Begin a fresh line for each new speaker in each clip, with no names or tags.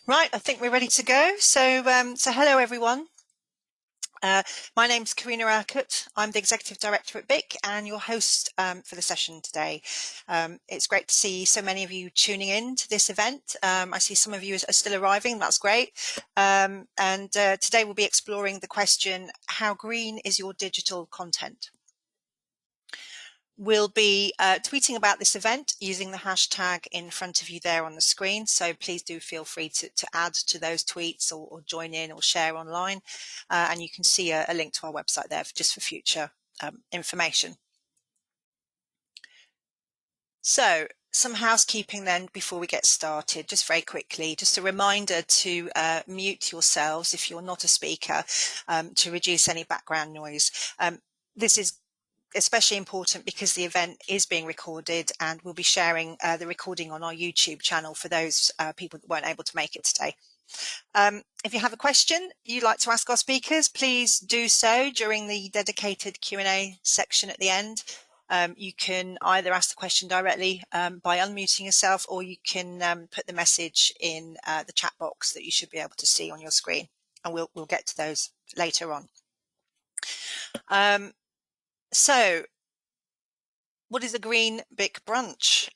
Right, I think we're ready to go. So hello everyone. My name's Karina Urquhart. I'm the Executive Director at BIC and your host for the session today. It's great to see so many of you tuning in to this event. I see some of you are still arriving, that's great. Today we'll be exploring the question, how green is your digital content? We'll be tweeting about this event using the hashtag in front of you there on the screen. So please do feel free to add to those tweets or join in or share online. And you can see a link to our website there just for future information. So some housekeeping then before we get started, just very quickly, just a reminder to mute yourselves if you're not a speaker to reduce any background noise. This is especially important because the event is being recorded and we'll be sharing the recording on our YouTube channel for those people that weren't able to make it today. If you have a question you'd like to ask our speakers, please do so during the dedicated Q&A section at the end. You can either ask the question directly by unmuting yourself, or you can put the message in the chat box that you should be able to see on your screen, and we'll get to those later on. So what is a Green BIC Brunch?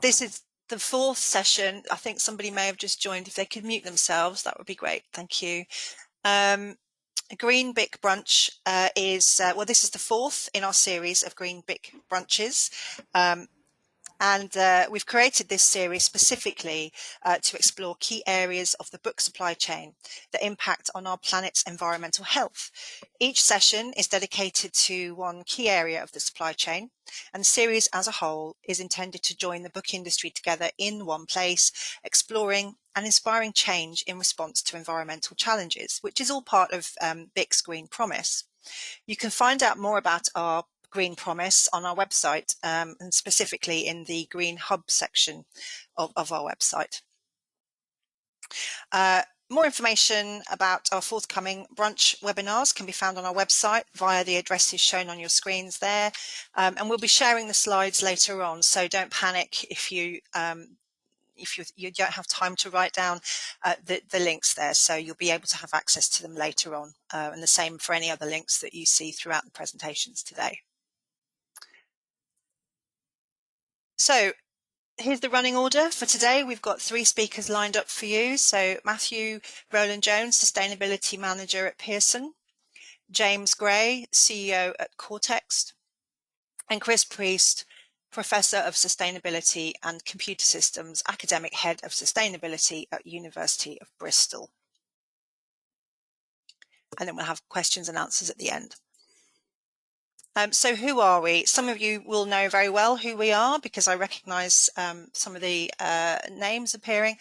This is the fourth session. I think somebody may have just joined. If they could mute themselves, that would be great. Thank you. Green BIC Brunch is, well, this is the fourth in our series of Green BIC Brunches. We've created this series specifically to explore key areas of the book supply chain that impact on our planet's environmental health. Each session is dedicated to one key area of the supply chain, and the series as a whole is intended to join the book industry together in one place, exploring and inspiring change in response to environmental challenges, which is all part of BIC's Green Promise. You can find out more about our Green Promise on our website, and specifically in the Green Hub section of our website. More information about our forthcoming brunch webinars can be found on our website via the addresses shown on your screens there, and we'll be sharing the slides later on, so don't panic if you don't have time to write down the links there, so you'll be able to have access to them later on, and the same for any other links that you see throughout the presentations today. So here's the running order for today. We've got 3 speakers lined up for you. So Matthew Rowland-Jones, Sustainability Manager at Pearson, James Gray, CEO at Kortext, and Chris Preist, Professor of Sustainability and Computer Systems, Academic Head of Sustainability at University of Bristol. And then we'll have questions and answers at the end. So who are we? Some of you will know very well who we are because I recognise some of the names appearing.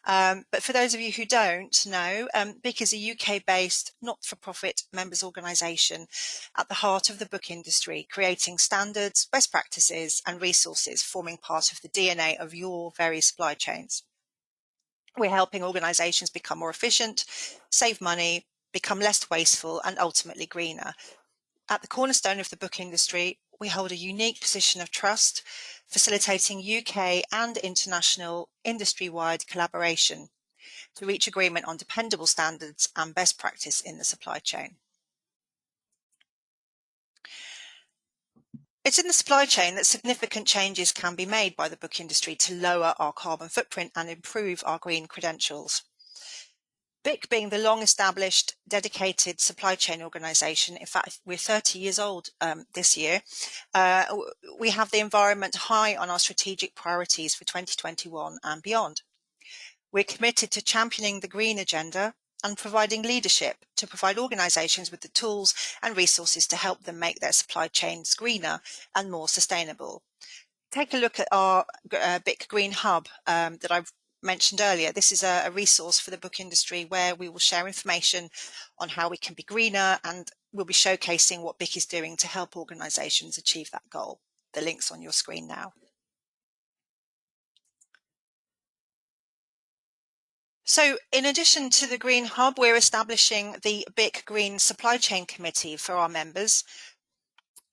But for those of you who don't know, BIC is a UK-based not-for-profit members organisation at the heart of the book industry, creating standards, best practices and resources forming part of the DNA of your very supply chains. We're helping organisations become more efficient, save money, become less wasteful and ultimately greener. At the cornerstone of the book industry, we hold a unique position of trust, facilitating UK and international industry-wide collaboration to reach agreement on dependable standards and best practice in the supply chain. It's in the supply chain that significant changes can be made by the book industry to lower our carbon footprint and improve our green credentials. BIC being the long-established, dedicated supply chain organisation, in fact, we're 30 years old this year, we have the environment high on our strategic priorities for 2021 and beyond. We're committed to championing the green agenda and providing leadership to provide organisations with the tools and resources to help them make their supply chains greener and more sustainable. Take a look at our BIC Green Hub that I've mentioned earlier. This is a resource for the book industry where we will share information on how we can be greener, and we'll be showcasing what BIC is doing to help organisations achieve that goal. The link's on your screen now. So in addition to the Green Hub, we're establishing the BIC Green Supply Chain Committee for our members.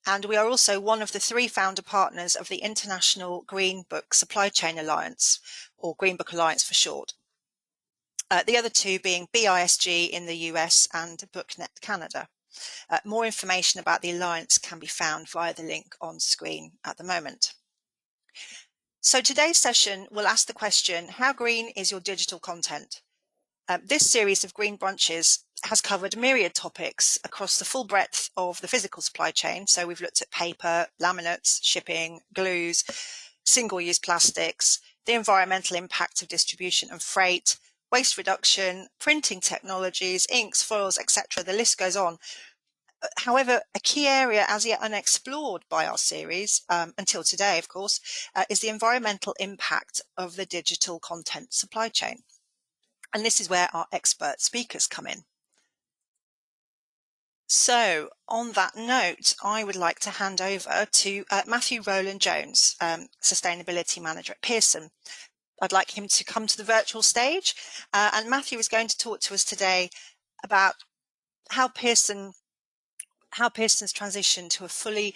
And we are also one of the 3 founder partners of the International Green BIC Supply Chain Alliance, or Green BIC Alliance for short. The other 2 being BISG in the US and BookNet Canada. More information about the Alliance can be found via the link on screen at the moment. So today's session will ask the question, how green is your digital content? This series of green brunches has covered myriad topics across the full breadth of the physical supply chain. So we've looked at paper, laminates, shipping, glues, single-use plastics, the environmental impact of distribution and freight, waste reduction, printing technologies, inks, foils, etc. The list goes on. However, a key area as yet unexplored by our series, until today, of course, is the environmental impact of the digital content supply chain. And this is where our expert speakers come in. So on that note, I would like to hand over to Matthew Rowland-Jones, Sustainability Manager at Pearson. I'd like him to come to the virtual stage. And Matthew is going to talk to us today about how Pearson's transition to a fully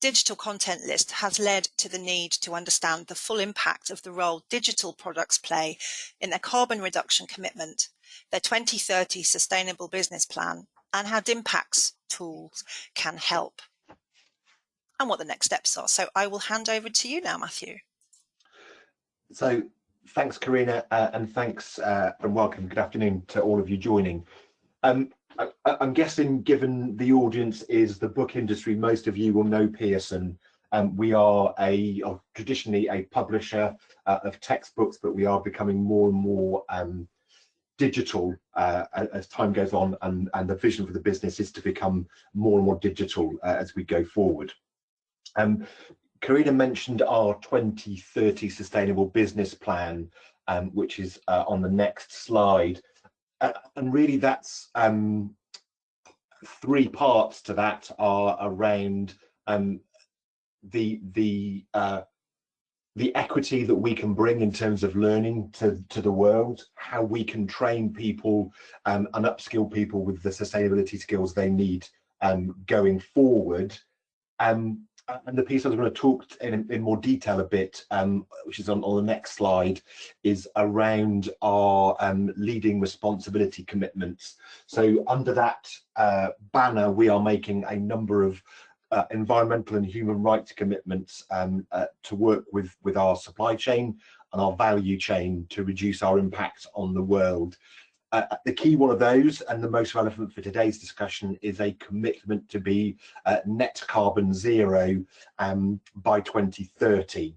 digital content list has led to the need to understand the full impact of the role digital products play in their carbon reduction commitment, their 2030 sustainable business plan, and how DIMPAC's tools can help, and what the next steps are. So I will hand over to you now, Matthew.
So thanks, Karina, and thanks and welcome. Good afternoon to all of you joining. I'm guessing, given the audience is the book industry, most of you will know Pearson. We are traditionally a publisher of textbooks, but we are becoming more and more digital as time goes on, and the vision for the business is to become more and more digital as we go forward. Karina mentioned our 2030 Sustainable Business Plan, which is on the next slide. And really that's 3 parts to that are around the equity that we can bring in terms of learning to the world, how we can train people and upskill people with the sustainability skills they need going forward. And the piece I was going to talk in more detail a bit, which is on the next slide, is around our leading responsibility commitments. So under that banner, we are making a number of environmental and human rights commitments to work with our supply chain and our value chain to reduce our impact on the world. The key one of those, and the most relevant for today's discussion, is a commitment to be net carbon zero by 2030.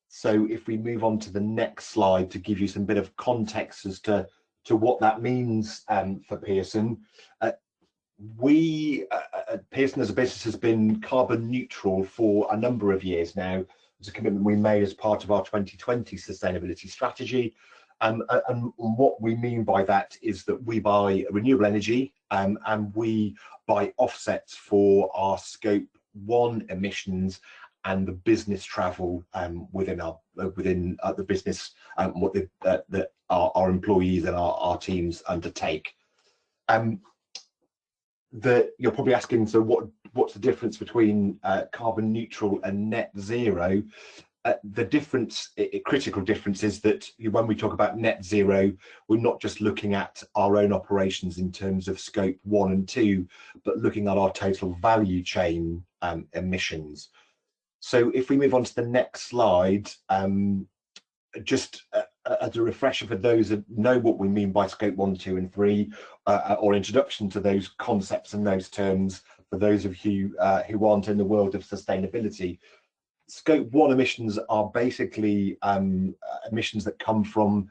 So if we move on to the next slide to give you some bit of context as to what that means for Pearson. Pearson as a business has been carbon neutral for a number of years now. It's a commitment we made as part of our 2020 sustainability strategy. And what we mean by that is that we buy renewable energy and we buy offsets for our scope 1 emissions and the business travel within the business, what our employees and our teams undertake. You're probably asking, so what's the difference between carbon neutral and net zero? The difference, critical difference, is that when we talk about net zero, we're not just looking at our own operations in terms of scope 1 and 2, but looking at our total value chain emissions. So if we move on to the next slide, just as a refresher for those that know what we mean by scope 1, 2 and 3, or introduction to those concepts and those terms for those of you who aren't in the world of sustainability. Scope 1 emissions are basically emissions that come from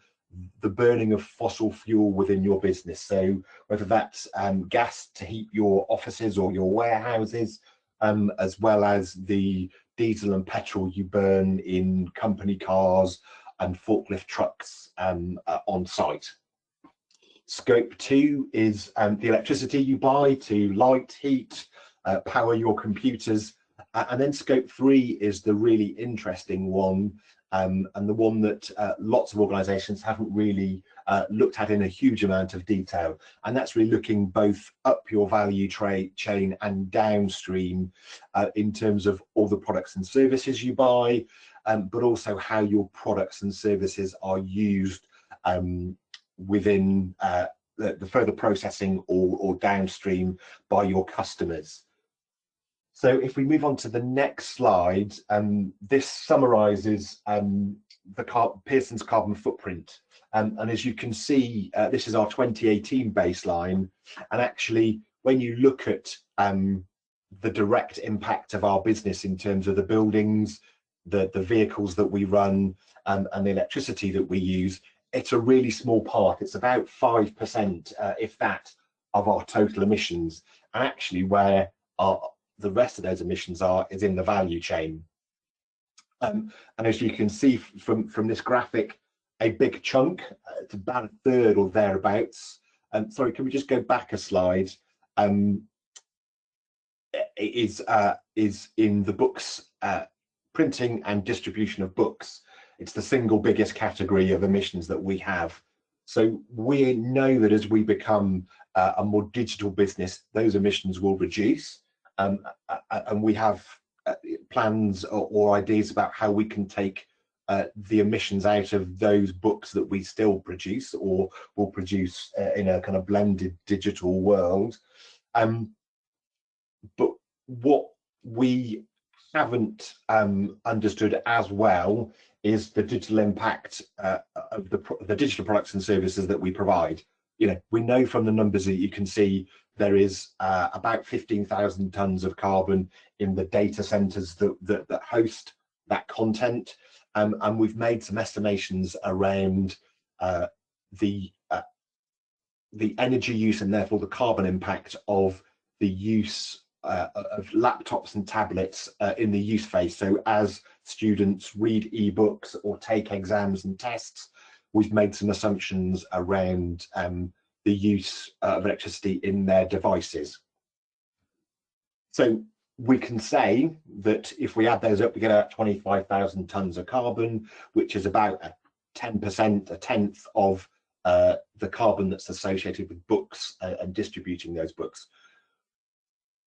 the burning of fossil fuel within your business. So whether that's gas to heat your offices or your warehouses, as well as the diesel and petrol you burn in company cars and forklift trucks on site. Scope 2 is the electricity you buy to light, heat, power your computers. And then scope 3 is the really interesting one, and the one that lots of organisations haven't really looked at in a huge amount of detail, and that's really looking both up your value chain and downstream in terms of all the products and services you buy, but also how your products and services are used within the further processing or downstream by your customers. So if we move on to the next slide, this summarises Pearson's carbon footprint. And as you can see, this is our 2018 baseline. And actually, when you look at the direct impact of our business in terms of the buildings, the vehicles that we run, and the electricity that we use, it's a really small part. It's about 5%, if that, of our total emissions. And actually, where the rest of those emissions is in the value chain. And as you can see from this graphic, a big chunk, it's about a third or thereabouts. Sorry, can we just go back a slide? Is in the books, printing and distribution of books. It's the single biggest category of emissions that we have. So we know that as we become a more digital business, those emissions will reduce. And we have plans or ideas about how we can take the emissions out of those books that we still produce or will produce in a kind of blended digital world. But what we haven't understood as well is the digital impact of the digital products and services that we provide. You know, we know from the numbers that you can see there is about 15,000 tons of carbon in the data centers that host that content, and we've made some estimations around the energy use and therefore the carbon impact of the use of laptops and tablets in the use phase. So as students read ebooks or take exams and tests, we've made some assumptions around the use of electricity in their devices. So we can say that if we add those up, we get out 25,000 tons of carbon, which is about 10%, a tenth of the carbon that's associated with books and distributing those books.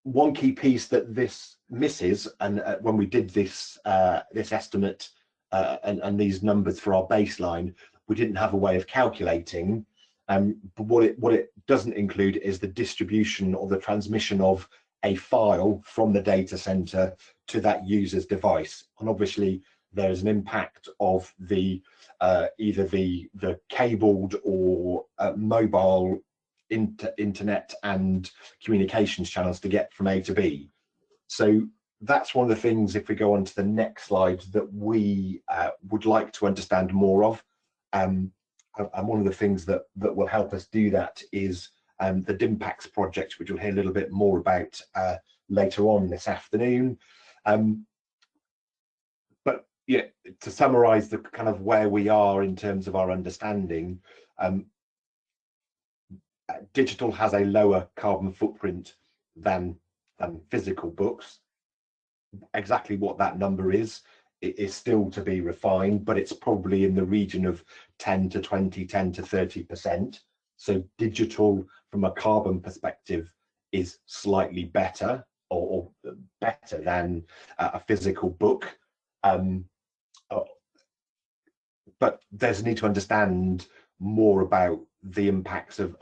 One key piece that this misses, and when we did this estimate and these numbers for our baseline, we didn't have a way of calculating. But what it doesn't include is the distribution or the transmission of a file from the data center to that user's device. And obviously there's an impact of the either the cabled or mobile internet and communications channels to get from A to B. So that's one of the things, if we go on to the next slide, that we would like to understand more of. And one of the things that will help us do that is the DIMPACS project, which we'll hear a little bit more about later on this afternoon. But yeah, to summarize the kind of where we are in terms of our understanding, digital has a lower carbon footprint than physical books. Exactly what that number is still to be refined, but it's probably in the region of 10 to 20, 10 to 30%. So digital from a carbon perspective is slightly better or better than a physical book. But there's a need to understand more about the impacts of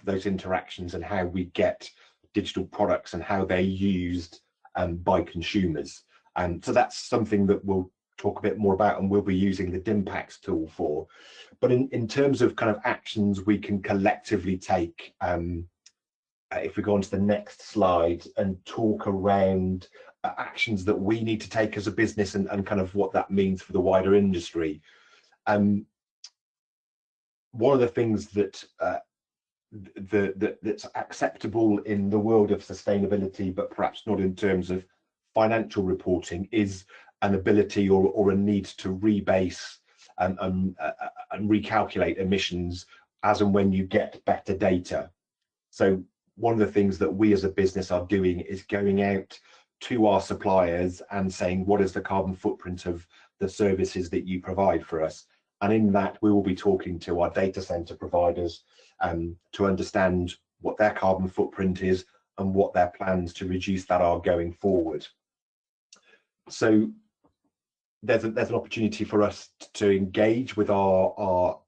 those interactions and how we get digital products and how they're used by consumers. And so that's something that we'll talk a bit more about and we'll be using the DIMPACS tool for. But in terms of kind of actions we can collectively take, if we go on to the next slide and talk around actions that we need to take as a business and kind of what that means for the wider industry. One of the things that that's acceptable in the world of sustainability, but perhaps not in terms of financial reporting, is an ability or a need to rebase and recalculate emissions as and when you get better data. So one of the things that we as a business are doing is going out to our suppliers and saying, what is the carbon footprint of the services that you provide for us? And in that, we will be talking to our data center providers to understand what their carbon footprint is and what their plans to reduce that are going forward. So there's an opportunity for us to engage with our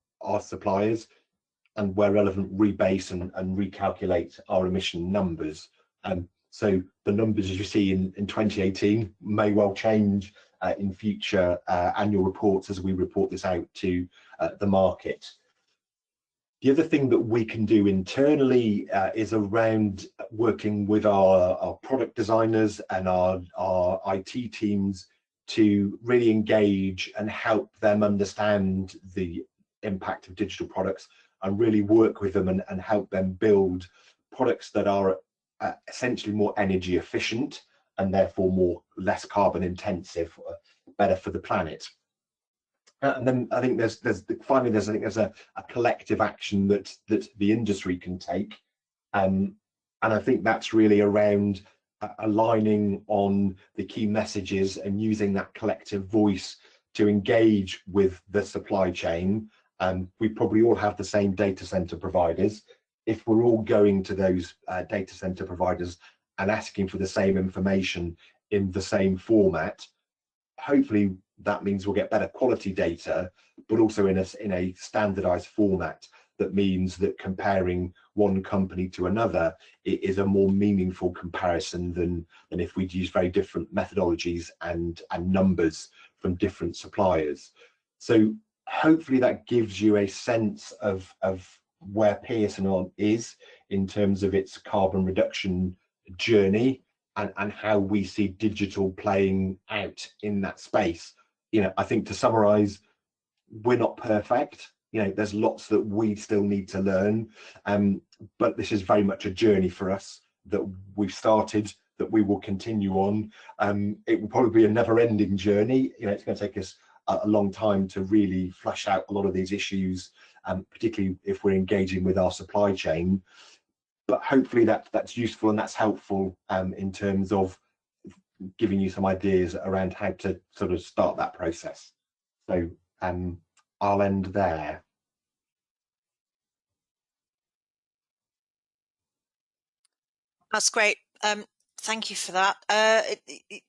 suppliers, and where relevant, rebase and recalculate our emission numbers. So the numbers you see in 2018 may well change in future annual reports as we report this out to the market. The other thing that we can do internally is around working with our product designers and our IT teams to really engage and help them understand the impact of digital products, and really work with them and help them build products that are essentially more energy efficient and therefore less carbon intensive, better for the planet. And then I think there's a collective action that the industry can take, and I think that's really around aligning on the key messages and using that collective voice to engage with the supply chain. We probably all have the same data center providers. If we're all going to those data center providers and asking for the same information in the same format, hopefully that means we'll get better quality data, but also in a standardized format. That means that comparing one company to another, it is a more meaningful comparison than if we'd use very different methodologies and numbers from different suppliers. So hopefully that gives you a sense of where Pearson is in terms of its carbon reduction journey, and how we see digital playing out in that space. I think, to summarize, we're not perfect. There's lots that we still need to learn, but this is very much a journey for us that we've started, that we will continue on. It will probably be a never-ending journey. It's going to take us a long time to really flesh out a lot of these issues, particularly if we're engaging with our supply chain. But hopefully that's useful and that's helpful in terms of giving you some ideas around how to sort of start that process. So I'll end there.
That's great. Thank you for that.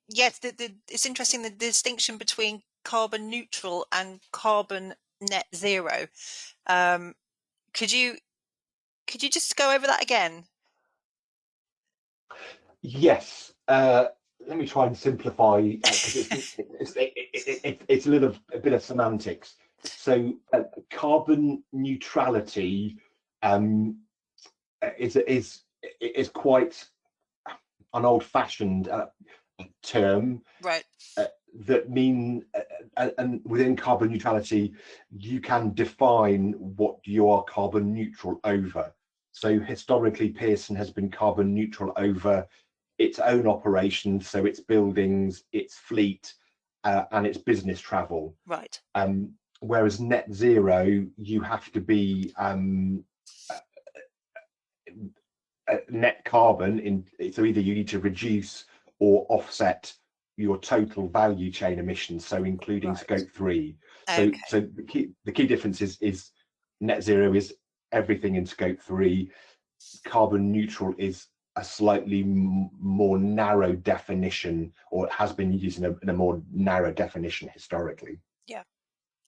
Yes, it's interesting, the distinction between carbon neutral and carbon net zero. Could you just go over that again?
Yes. Let me try and simplify, because it's a bit of semantics. So carbon neutrality is quite an old-fashioned term,
right?
That mean, and within carbon neutrality, you can define what you are carbon neutral over. So historically, Pearson has been carbon neutral over its own operations, so its buildings, its fleet, and its business travel.
Right.
Whereas net zero, you have to be net carbon so either you need to reduce or offset your total value chain emissions, so including
right.
scope 3.
Okay.
So the key difference is net zero is everything in scope 3. Carbon neutral is a slightly more narrow definition, or it has been used in a more narrow definition historically.
Yeah.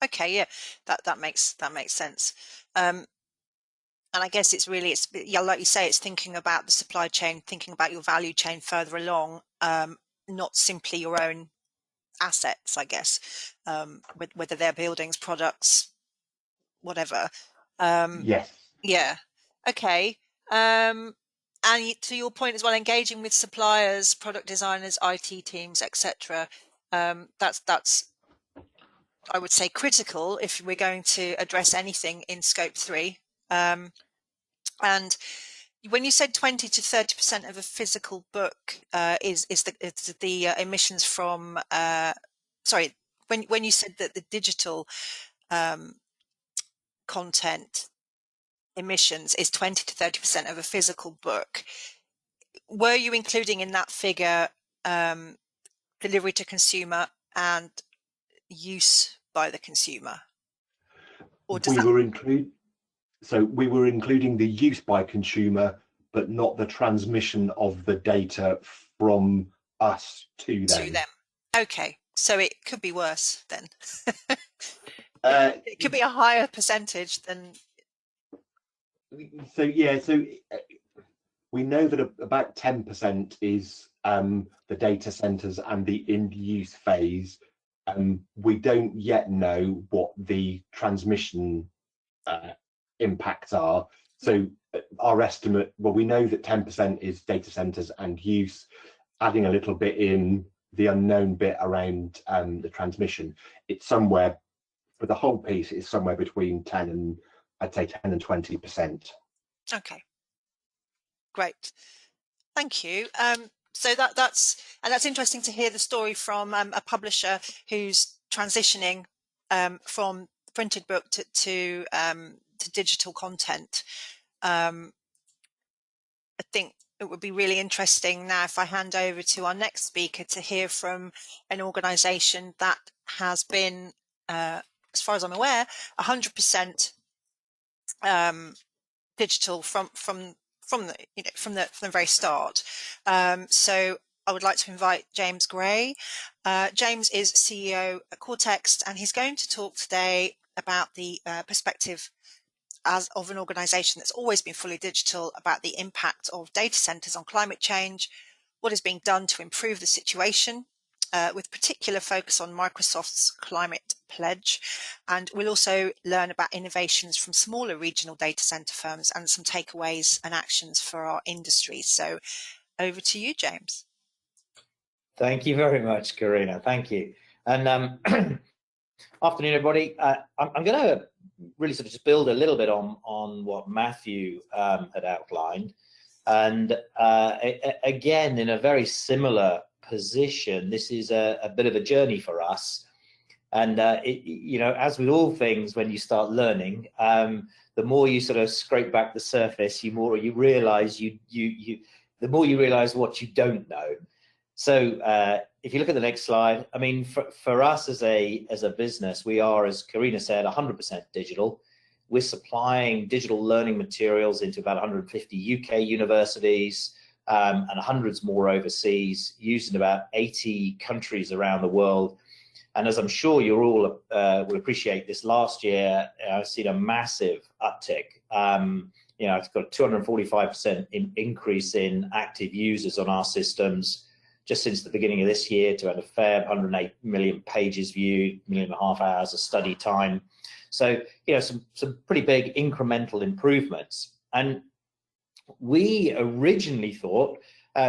Okay. Yeah. That makes sense. And I guess it's like you say, it's thinking about the supply chain, thinking about your value chain further along, not simply your own assets, I guess, whether they're buildings, products, whatever.
Yes.
Yeah. Okay. And to your point as well, engaging with suppliers, product designers, IT teams, etc. That's I would say critical if we're going to address anything in scope 3. And when you said 20 to 30% of a physical book is the emissions from sorry, when you said that the digital content emissions is 20 to 30% of a physical book, were you including in that figure delivery to consumer and use by the consumer? or does
We
that?
were we were including the use by consumer, but not the transmission of the data from us to
To
them.
them? Okay, so it could be worse then. It could be a higher percentage than.
So yeah, we know that about 10% is the data centers and the in-use phase. We don't yet know what the transmission impacts are. So our estimate, well, we know that 10% is data centers and use, adding a little bit in the unknown bit around the transmission. It's somewhere, for the whole piece, it's somewhere between 10 and, I'd say 10 and 20%.
Okay, great. Thank you. So that's interesting to hear the story from a publisher who's transitioning from printed book to digital content. I think it would be really interesting now if I hand over to our next speaker to hear from an organisation that has been, as far as I'm aware, 100% digital from the very start. So I would like to invite James Gray. James is CEO at Kortext, and he's going to talk today about the perspective as of an organisation that's always been fully digital, about the impact of data centres on climate change, what is being done to improve the situation, with particular focus on Microsoft's climate pledge. And we'll also learn about innovations from smaller regional data centre firms and some takeaways and actions for our industry. So over to you, James.
Thank you very much, Karina. Thank you. And afternoon, everybody. I'm going to really sort of just build a little bit on what Matthew had outlined. And again, in a very similar position, this is a bit of a journey for us. And you know, as with all things, when you start learning, the more you sort of scrape back the surface, the more you realize what you don't know. So if you look at the next slide, I mean, for us as a business, we are, as Karina said, 100% digital. We're supplying digital learning materials into about 150 UK universities and hundreds more overseas, used in about 80 countries around the world. And as I'm sure you all will appreciate, this last year, I've seen a massive uptick. You know, it's got a 245% increase in active users on our systems just since the beginning of this year, to have a fair 108 million pages viewed, 1.5 million hours of study time. So, you know, some pretty big incremental improvements. And we originally thought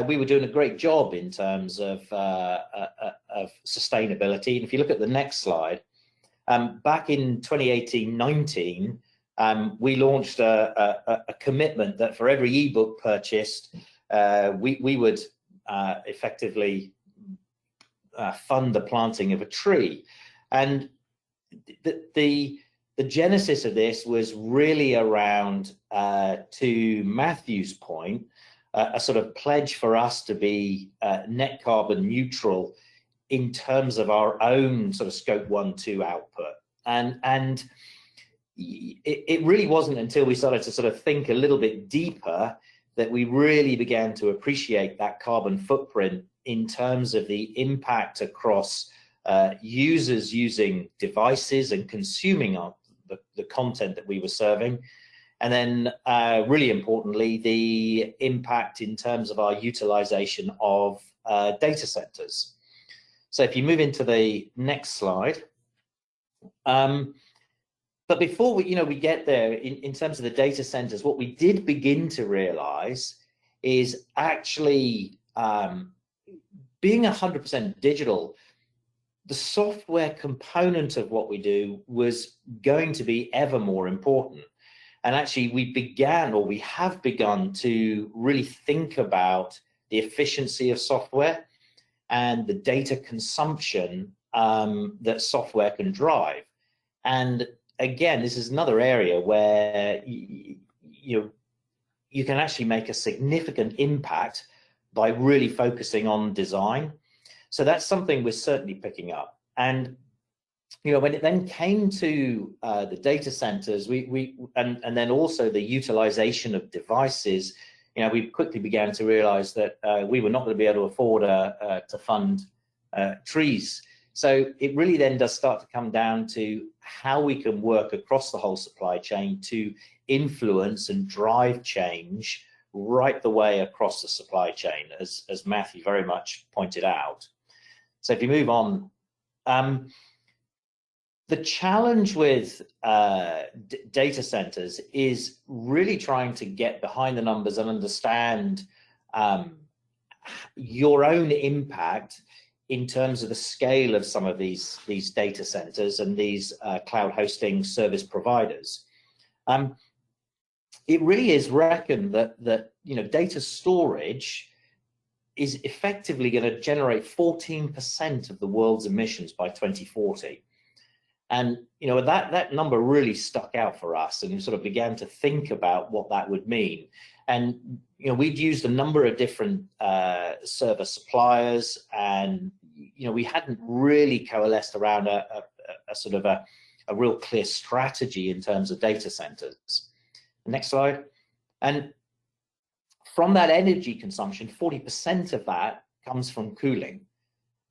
we were doing a great job in terms of sustainability. And if you look at the next slide, back in 2018-19, we launched a commitment that for every ebook purchased, we would effectively fund the planting of a tree. And the genesis of this was really around, to Matthew's point, a sort of pledge for us to be net carbon neutral in terms of our own sort of scope 1, 2 output. And it really wasn't until we started to sort of think a little bit deeper that we really began to appreciate that carbon footprint in terms of the impact across users using devices and consuming the content that we were serving. And then really importantly, the impact in terms of our utilization of data centers. So if you move into the next slide. But before we get there, in terms of the data centers, what we did begin to realize is actually being 100% digital, the software component of what we do was going to be ever more important. And actually we have begun to really think about the efficiency of software and the data consumption that software can drive. And again, this is another area where you can actually make a significant impact by really focusing on design. So that's something we're certainly picking up. And when it then came to the data centers, and then also the utilization of devices, we quickly began to realize that we were not going to be able to afford to fund trees. So it really then does start to come down to how we can work across the whole supply chain to influence and drive change right the way across the supply chain, as Matthew very much pointed out. So if you move on, the challenge with data centers is really trying to get behind the numbers and understand your own impact in terms of the scale of some of these data centers and these cloud hosting service providers. It really is reckoned that data storage is effectively going to generate 14% of the world's emissions by 2040. And that number really stuck out for us, and we sort of began to think about what that would mean. And we'd used a number of different server suppliers, and we hadn't really coalesced around a sort of a real clear strategy in terms of data centers. Next slide. And from that energy consumption, 40% of that comes from cooling.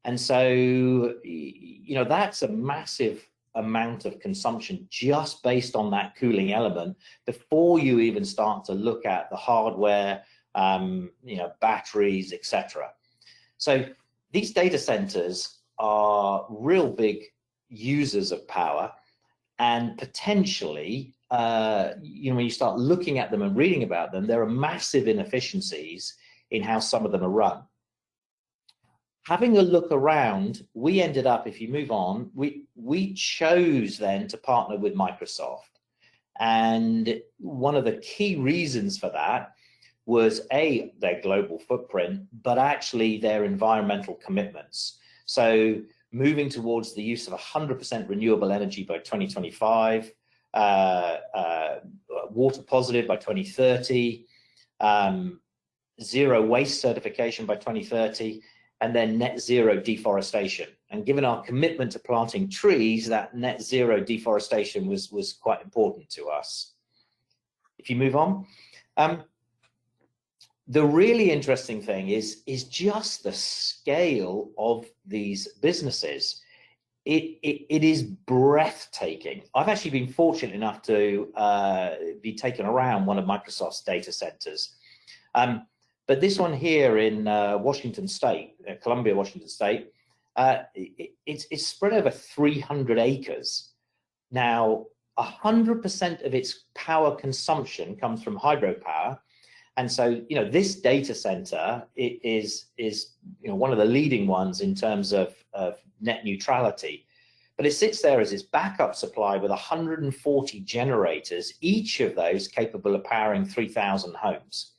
And so, that's a massive amount of consumption just based on that cooling element before you even start to look at the hardware, batteries, etc. So these data centers are real big users of power, and potentially, when you start looking at them and reading about them, there are massive inefficiencies in how some of them are run. Having a look around, we ended up, if you move on, we chose then to partner with Microsoft. And one of the key reasons for that was their global footprint, but actually their environmental commitments. So moving towards the use of 100% renewable energy by 2025, water positive by 2030, zero waste certification by 2030, and then net zero deforestation. And given our commitment to planting trees, that net zero deforestation was quite important to us. If you move on, the really interesting thing is just the scale of these businesses. It is breathtaking. I've actually been fortunate enough to be taken around one of Microsoft's data centers. But this one here in Washington State, Columbia, Washington State, it's spread over 300 acres. Now, 100% of its power consumption comes from hydropower. And so, this data center is one of the leading ones in terms of net neutrality. But it sits there as its backup supply with 140 generators, each of those capable of powering 3,000 homes.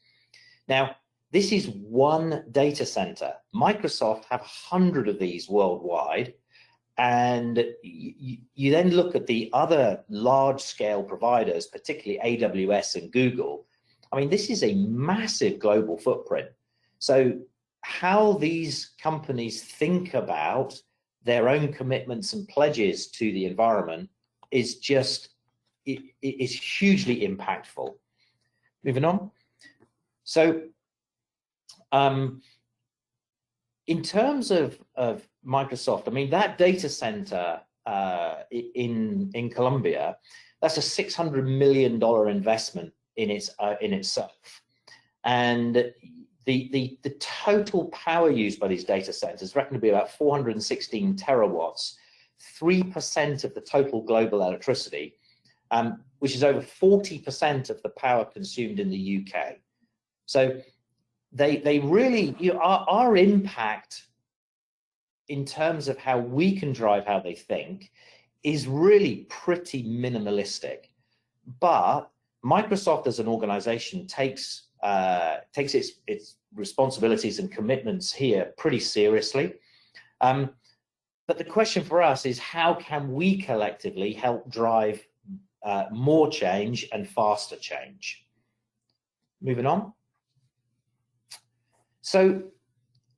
Now, this is one data center. Microsoft have 100 of these worldwide. And you then look at the other large-scale providers, particularly AWS and Google. I mean, this is a massive global footprint. So how these companies think about their own commitments and pledges to the environment is just, it is hugely impactful. Moving on. So in terms of Microsoft, I mean, that data center in Colombia, that's a $600 million investment in itself, and the total power used by these data centers is reckoned to be about 416 terawatts, 3% of the total global electricity, which is over 40% of the power consumed in the UK. So they really, our impact in terms of how we can drive how they think is really pretty minimalistic. But Microsoft as an organization takes its responsibilities and commitments here pretty seriously. But the question for us is, how can we collectively help drive more change and faster change? Moving on. So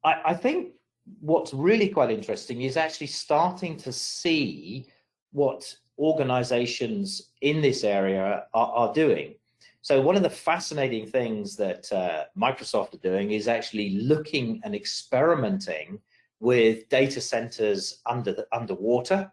I think what's really quite interesting is actually starting to see what organizations in this area are doing. So one of the fascinating things that Microsoft are doing is actually looking and experimenting with data centers underwater,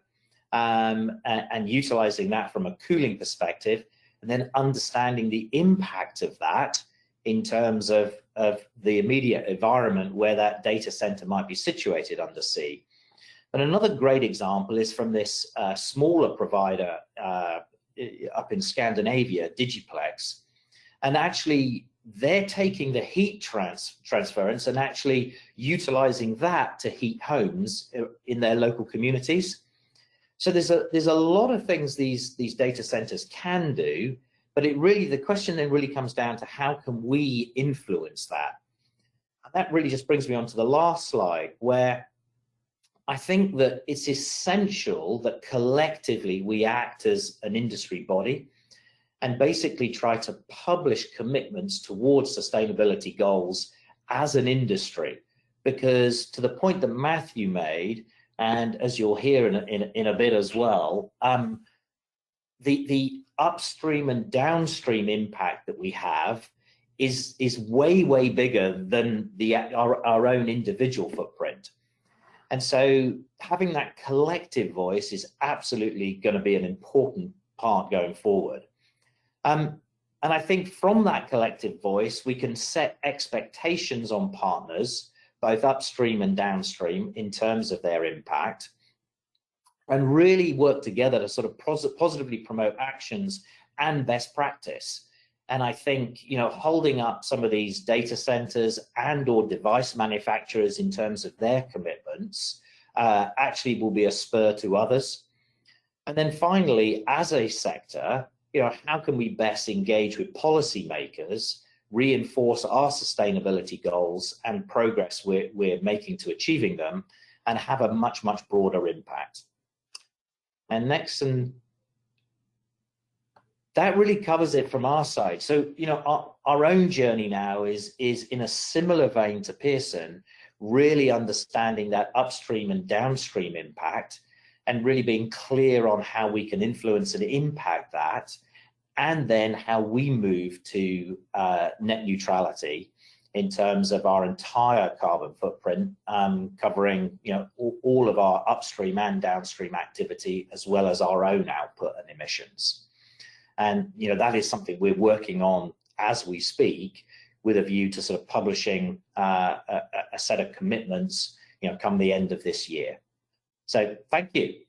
and utilizing that from a cooling perspective, and then understanding the impact of that in terms of the immediate environment where that data center might be situated undersea. And another great example is from this smaller provider up in Scandinavia, Digiplex, and actually they're taking the heat transference and actually utilizing that to heat homes in their local communities. So there's a lot of things these data centers can do, but the question then really comes down to how can we influence that? And that really just brings me on to the last slide, where I think that it's essential that collectively we act as an industry body and basically try to publish commitments towards sustainability goals as an industry. Because to the point that Matthew made, and as you'll hear in a bit as well, the upstream and downstream impact that we have is way bigger than our own individual footprint. And so having that collective voice is absolutely going to be an important part going forward. And I think from that collective voice, we can set expectations on partners, both upstream and downstream, in terms of their impact, and really work together to sort of positively promote actions and best practice. And I think, holding up some of these data centers and/or device manufacturers in terms of their commitments actually will be a spur to others. And then finally, as a sector, how can we best engage with policymakers, reinforce our sustainability goals and progress we're making to achieving them, and have a much broader impact. And next, and that really covers it from our side. So our own journey now is in a similar vein to Pearson, really understanding that upstream and downstream impact and really being clear on how we can influence and impact that, and then how we move to net neutrality in terms of our entire carbon footprint, covering all of our upstream and downstream activity, as well as our own output and emissions. And that is something we're working on as we speak, with a view to sort of publishing a set of commitments come the end of this year. So thank you.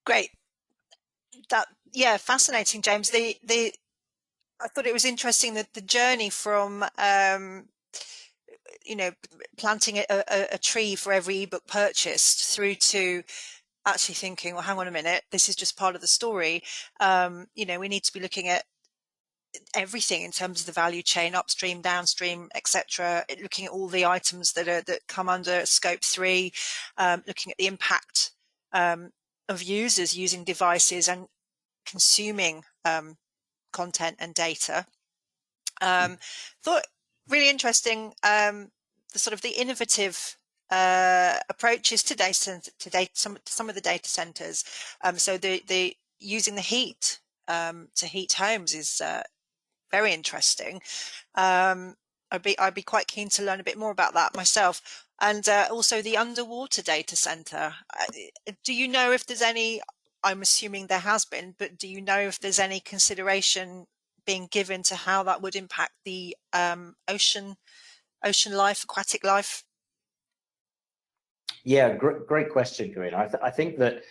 Great. Yeah, fascinating, James. I thought it was interesting that the journey from planting a tree for every ebook purchased through to actually thinking, well, hang on a minute, this is just part of the story. We need to be looking at everything in terms of the value chain, upstream, downstream, etc. Looking at all the items that come under Scope 3, looking at the impact of users using devices and consuming content and data. Thought really interesting the sort of the innovative approaches to some of the data centers. So the using the heat to heat homes is very interesting. I'd be quite keen to learn a bit more about that myself. And also the underwater data center. Do you know if there's any? I'm assuming there has been, but do you know if there's any consideration being given to how that would impact the ocean life, aquatic life?
Yeah, great question, Karina. I think that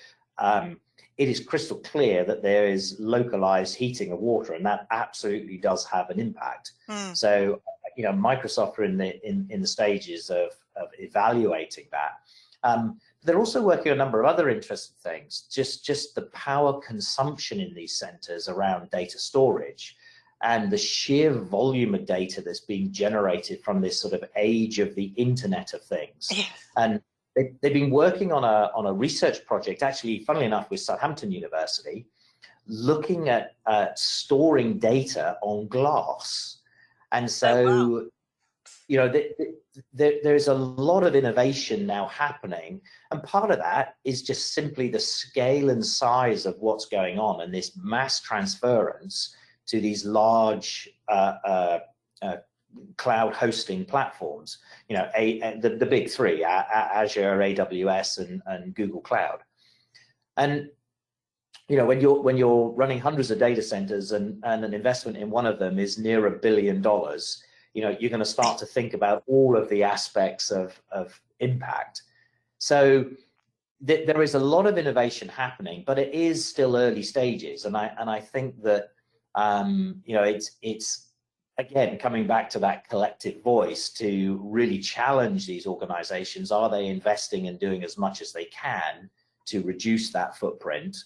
it is crystal clear that there is localized heating of water, and that absolutely does have an impact. So, Microsoft are in the stages of evaluating that. They're also working on a number of other interesting things, just the power consumption in these centers around data storage and the sheer volume of data that's being generated from this sort of age of the Internet of Things. Yeah. And they've been working on a research project, actually, funnily enough, with Southampton University, looking at storing data on glass. And so, you know, there's a lot of innovation now happening, and part of that is just simply the scale and size of what's going on, and this mass transference to these large cloud hosting platforms. You know, the big three: Azure, AWS, and Google Cloud. And you know, when you're running hundreds of data centers and an investment in one of them is near $1 billion, you know, you're going to start to think about all of the aspects of impact. So there is a lot of innovation happening, but it is still early stages. And I think that, you know, it's again, coming back to that collective voice to really challenge these organizations. Are they investing and doing as much as they can to reduce that footprint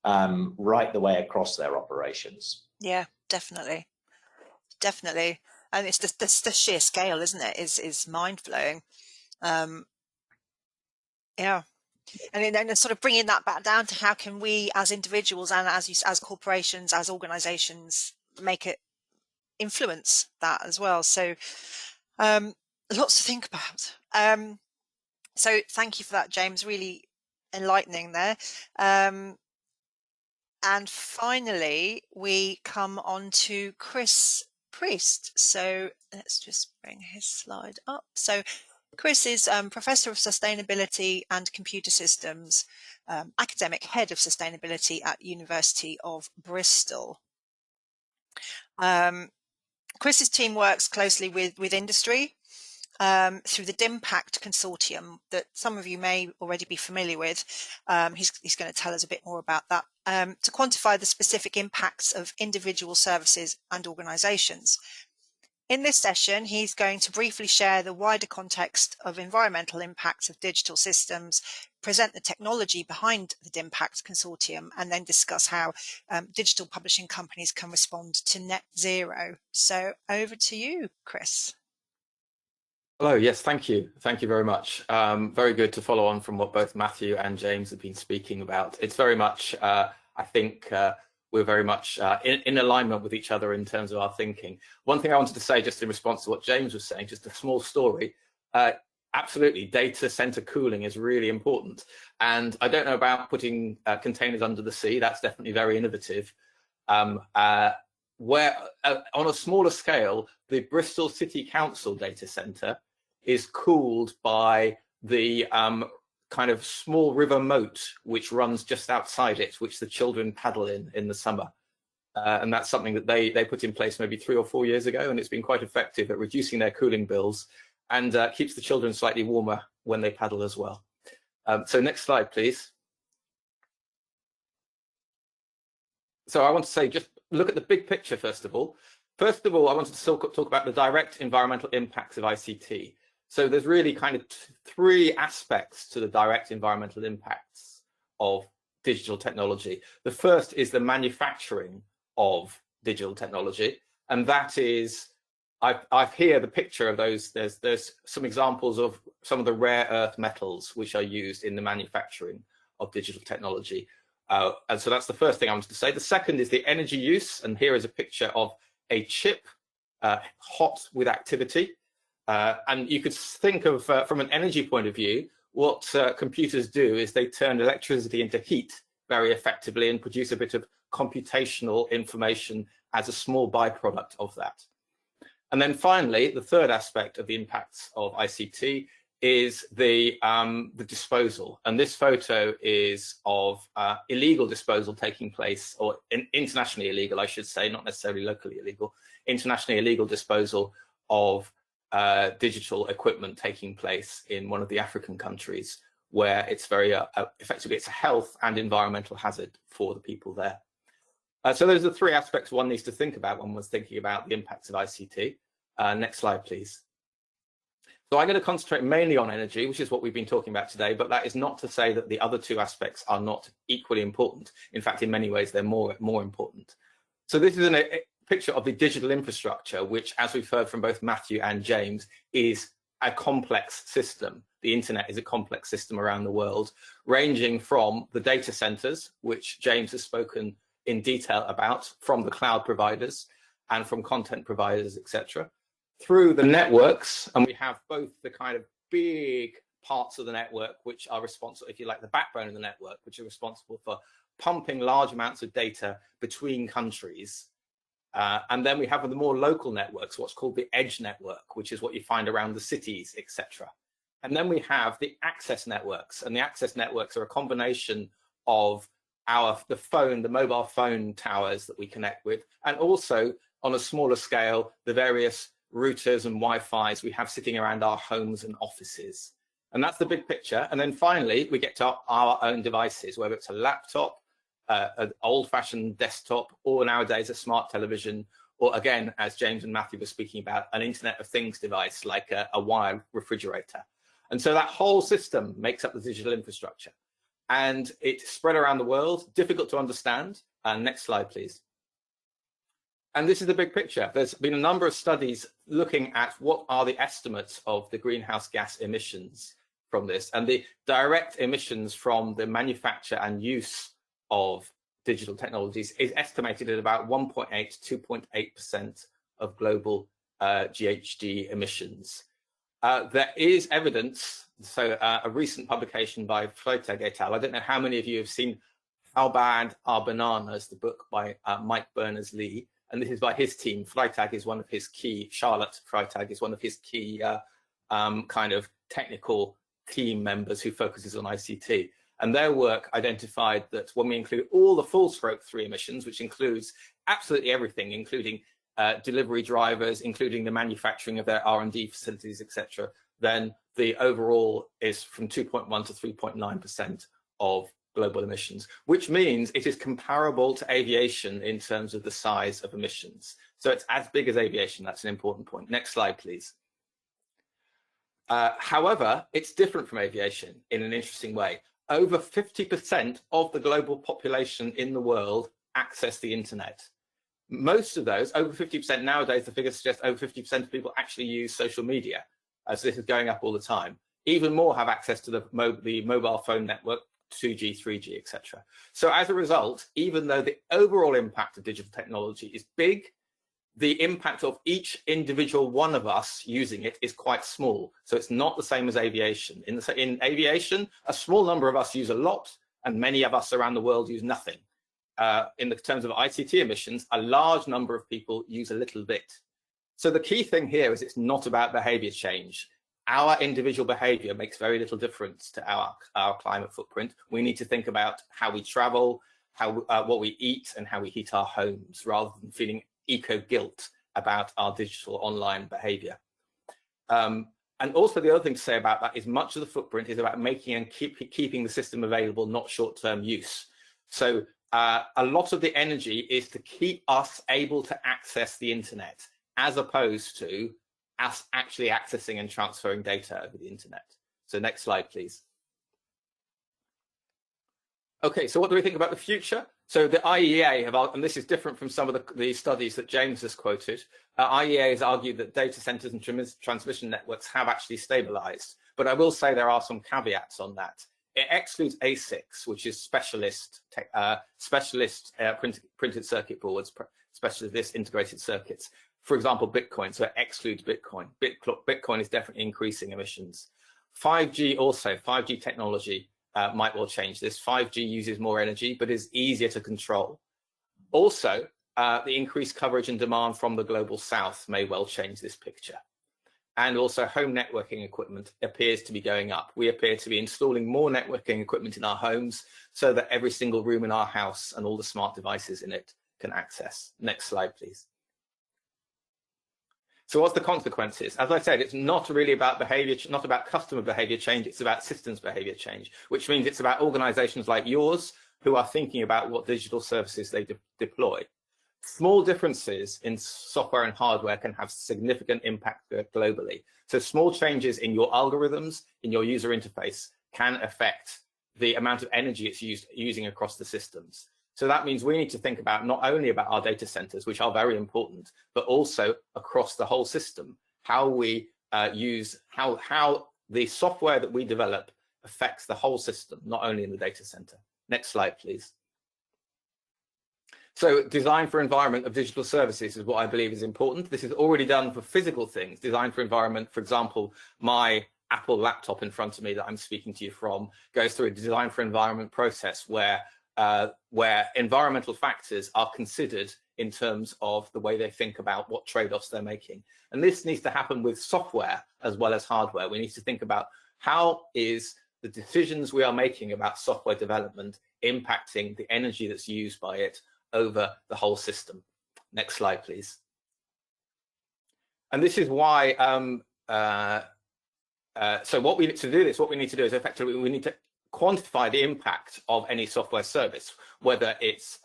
right the way across their operations?
Yeah, definitely. Definitely. And it's the sheer scale, isn't it, is mind-blowing. Yeah. And then sort of bringing that back down to how can we as individuals and as corporations, as organizations, make it influence that as well. So lots to think about. So thank you for that, James, really enlightening there. And finally, we come on to Chris Preist. So let's just bring his slide up. So Chris is Professor of Sustainability and Computer Systems, Academic Head of Sustainability at University of Bristol. Chris's team works closely with industry through the DIMPACT consortium that some of you may already be familiar with. He's going to tell us a bit more about that, to quantify the specific impacts of individual services and organisations. In this session, he's going to briefly share the wider context of environmental impacts of digital systems, present the technology behind the DIMPACT consortium, and then discuss how digital publishing companies can respond to net zero. So over to you, Chris.
Hello, yes, thank you. Thank you very much. Very good to follow on from what both Matthew and James have been speaking about. It's very much, I think, we're very much in alignment with each other in terms of our thinking. One thing I wanted to say just in response to what James was saying, just a small story, absolutely, data center cooling is really important. And I don't know about putting containers under the sea, that's definitely very innovative. Where on a smaller scale, the Bristol City Council data center is cooled by the kind of small river moat which runs just outside it, which the children paddle in the summer. And that's something that they put in place maybe 3 or 4 years ago, and it's been quite effective at reducing their cooling bills and keeps the children slightly warmer when they paddle as well. So next slide, please. So I want to say, just look at the big picture first of all. First of all, I wanted to talk about the direct environmental impacts of ICT. So there's really kind of 3 aspects to the direct environmental impacts of digital technology. The first is the manufacturing of digital technology, and that is, I've here the picture of those. There's some examples of some of the rare earth metals which are used in the manufacturing of digital technology. And so that's the first thing I wanted to say. The second is the energy use, and here is a picture of a chip hot with activity. And you could think of, from an energy point of view, what computers do is they turn electricity into heat very effectively and produce a bit of computational information as a small byproduct of that. And then finally, the third aspect of the impacts of ICT is the disposal. And this photo is of illegal disposal taking place, or internationally illegal, I should say, not necessarily locally illegal, internationally illegal disposal of digital equipment taking place in one of the African countries, where it's very effectively it's a health and environmental hazard for the people there. So those are the 3 aspects one needs to think about when one's thinking about the impacts of ICT. Next slide, please. So I'm going to concentrate mainly on energy, which is what we've been talking about today, but that is not to say that the other 2 aspects are not equally important. In fact, in many ways, they're more important. So this is a picture of the digital infrastructure, which, as we've heard from both Matthew and James, is a complex system. The internet is a complex system around the world, ranging from the data centers, which James has spoken in detail about, from the cloud providers and from content providers, etc., through the networks, and we have both the kind of big parts of the network which are responsible, if you like, the backbone of the network, which are responsible for pumping large amounts of data between countries. And then we have the more local networks, what's called the edge network, which is what you find around the cities, etc. And then we have the access networks, and the access networks are a combination of the mobile phone towers that we connect with, and also on a smaller scale, the various routers and Wi-Fi's we have sitting around our homes and offices. And that's the big picture. And then finally, we get to our own devices, whether it's a laptop, an old-fashioned desktop, or nowadays a smart television, or again, as James and Matthew were speaking about, an Internet of Things device like a wired refrigerator. And so that whole system makes up the digital infrastructure. And it's spread around the world, difficult to understand. Next slide, please. And this is the big picture. There's been a number of studies looking at what are the estimates of the greenhouse gas emissions from this, and the direct emissions from the manufacture and use of digital technologies is estimated at about 1.8 to 2.8% of global GHG emissions. There is evidence, so a recent publication by Freitag et al. I don't know how many of you have seen How Bad Are Bananas, the book by Mike Berners-Lee, and this is by his team. Freitag is one of his key, Charlotte Freitag is one of his key kind of technical team members who focuses on ICT. And their work identified that when we include all the full scope 3 emissions, which includes absolutely everything, including delivery drivers, including the manufacturing of their R&D facilities, etc., then the overall is from 2.1 to 3.9% of global emissions, which means it is comparable to aviation in terms of the size of emissions. So it's as big as aviation. That's an important point. Next slide, please. However, it's different from aviation in an interesting way. Over 50% of the global population in the world access the internet. Most of those, over 50% nowadays, the figures suggest over 50% of people actually use social media. So this is going up all the time. Even more have access to the mobile phone network, 2G, 3G, etc. So as a result, even though the overall impact of digital technology is big, the impact of each individual one of us using it is quite small. So it's not the same as aviation. In aviation, a small number of us use a lot, and many of us around the world use nothing. In the terms of ICT emissions, a large number of people use a little bit. So the key thing here is it's not about behavior change. Our individual behavior makes very little difference to our climate footprint. We need to think about how we travel, what we eat, and how we heat our homes, rather than feeling eco-guilt about our digital online behavior. And also the other thing to say about that is much of the footprint is about making and keeping the system available, not short-term use. So a lot of the energy is to keep us able to access the internet, as opposed to us actually accessing and transferring data over the internet. So next slide, please. Okay, so what do we think about the future? So the IEA have, and this is different from some of the studies that James has quoted, IEA has argued that data centers and transmission networks have actually stabilized. But I will say there are some caveats on that. It excludes ASICs, which is specialist printed circuit boards, specialist integrated circuits. For example, Bitcoin, so it excludes Bitcoin. Bitcoin is definitely increasing emissions. 5G also, 5G technology might well change this. 5G uses more energy, but is easier to control. Also, the increased coverage and demand from the global south may well change this picture. And also home networking equipment appears to be going up. We appear to be installing more networking equipment in our homes so that every single room in our house and all the smart devices in it can access. Next slide, please. So what's the consequences? As I said, it's not really about behavior, not about customer behavior change, it's about systems behavior change, which means it's about organizations like yours who are thinking about what digital services they deploy. Small differences in software and hardware can have significant impact globally. So small changes in your algorithms, in your user interface, can affect the amount of energy it's using across the systems. So that means we need to think about not only about our data centers, which are very important, but also across the whole system, how we how the software that we develop affects the whole system, not only in the data center. Next slide, please. So design for environment of digital services is what I believe is important. This is already done for physical things. Design for environment, for example, my Apple laptop in front of me that I'm speaking to you from goes through a design for environment process where environmental factors are considered in terms of the way they think about what trade-offs they're making. And this needs to happen with software as well as hardware. We need to think about how is the decisions we are making about software development impacting the energy that's used by it over the whole system. Next slide, please. And this is why, so what we need to do is effectively we need to quantify the impact of any software service, whether it's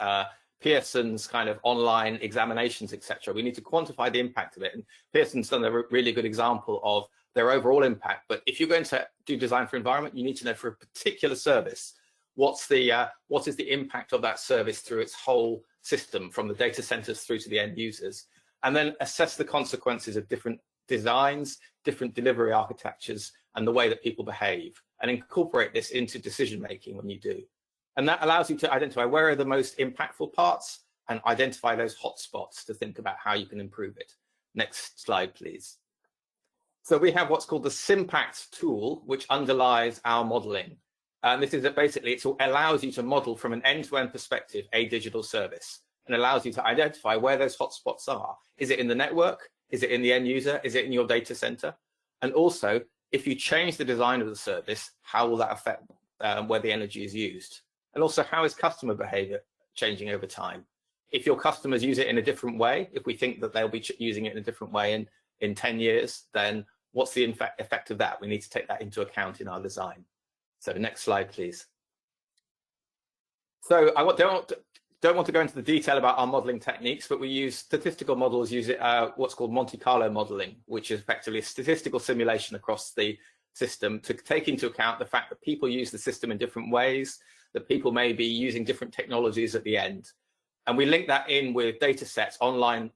Pearson's kind of online examinations, etc. We need to quantify the impact of it. And Pearson's done a really good example of their overall impact. But if you're going to do design for environment, you need to know for a particular service, what is the impact of that service through its whole system, from the data centers through to the end users, and then assess the consequences of different designs, different delivery architectures, and the way that people behave, and incorporate this into decision making when you do. And that allows you to identify where are the most impactful parts and identify those hotspots to think about how you can improve it. Next slide, please. So we have what's called the Simpact tool, which underlies our modeling. And this is basically, it allows you to model from an end-to-end perspective a digital service, and allows you to identify where those hotspots are. Is it in the network? Is it in the end user? Is it in your data center? And also, if you change the design of the service, how will that affect where the energy is used? And also, how is customer behavior changing over time? If your customers use it in a different way, if we think that they'll be using it in a different way in 10 years, then what's the effect of that? We need to take that into account in our design. So next slide, please. So I don't want to go into the detail about our modeling techniques, but we use statistical models, what's called Monte Carlo modeling, which is effectively a statistical simulation across the system to take into account the fact that people use the system in different ways, that people may be using different technologies at the end. And we link that in with data sets, online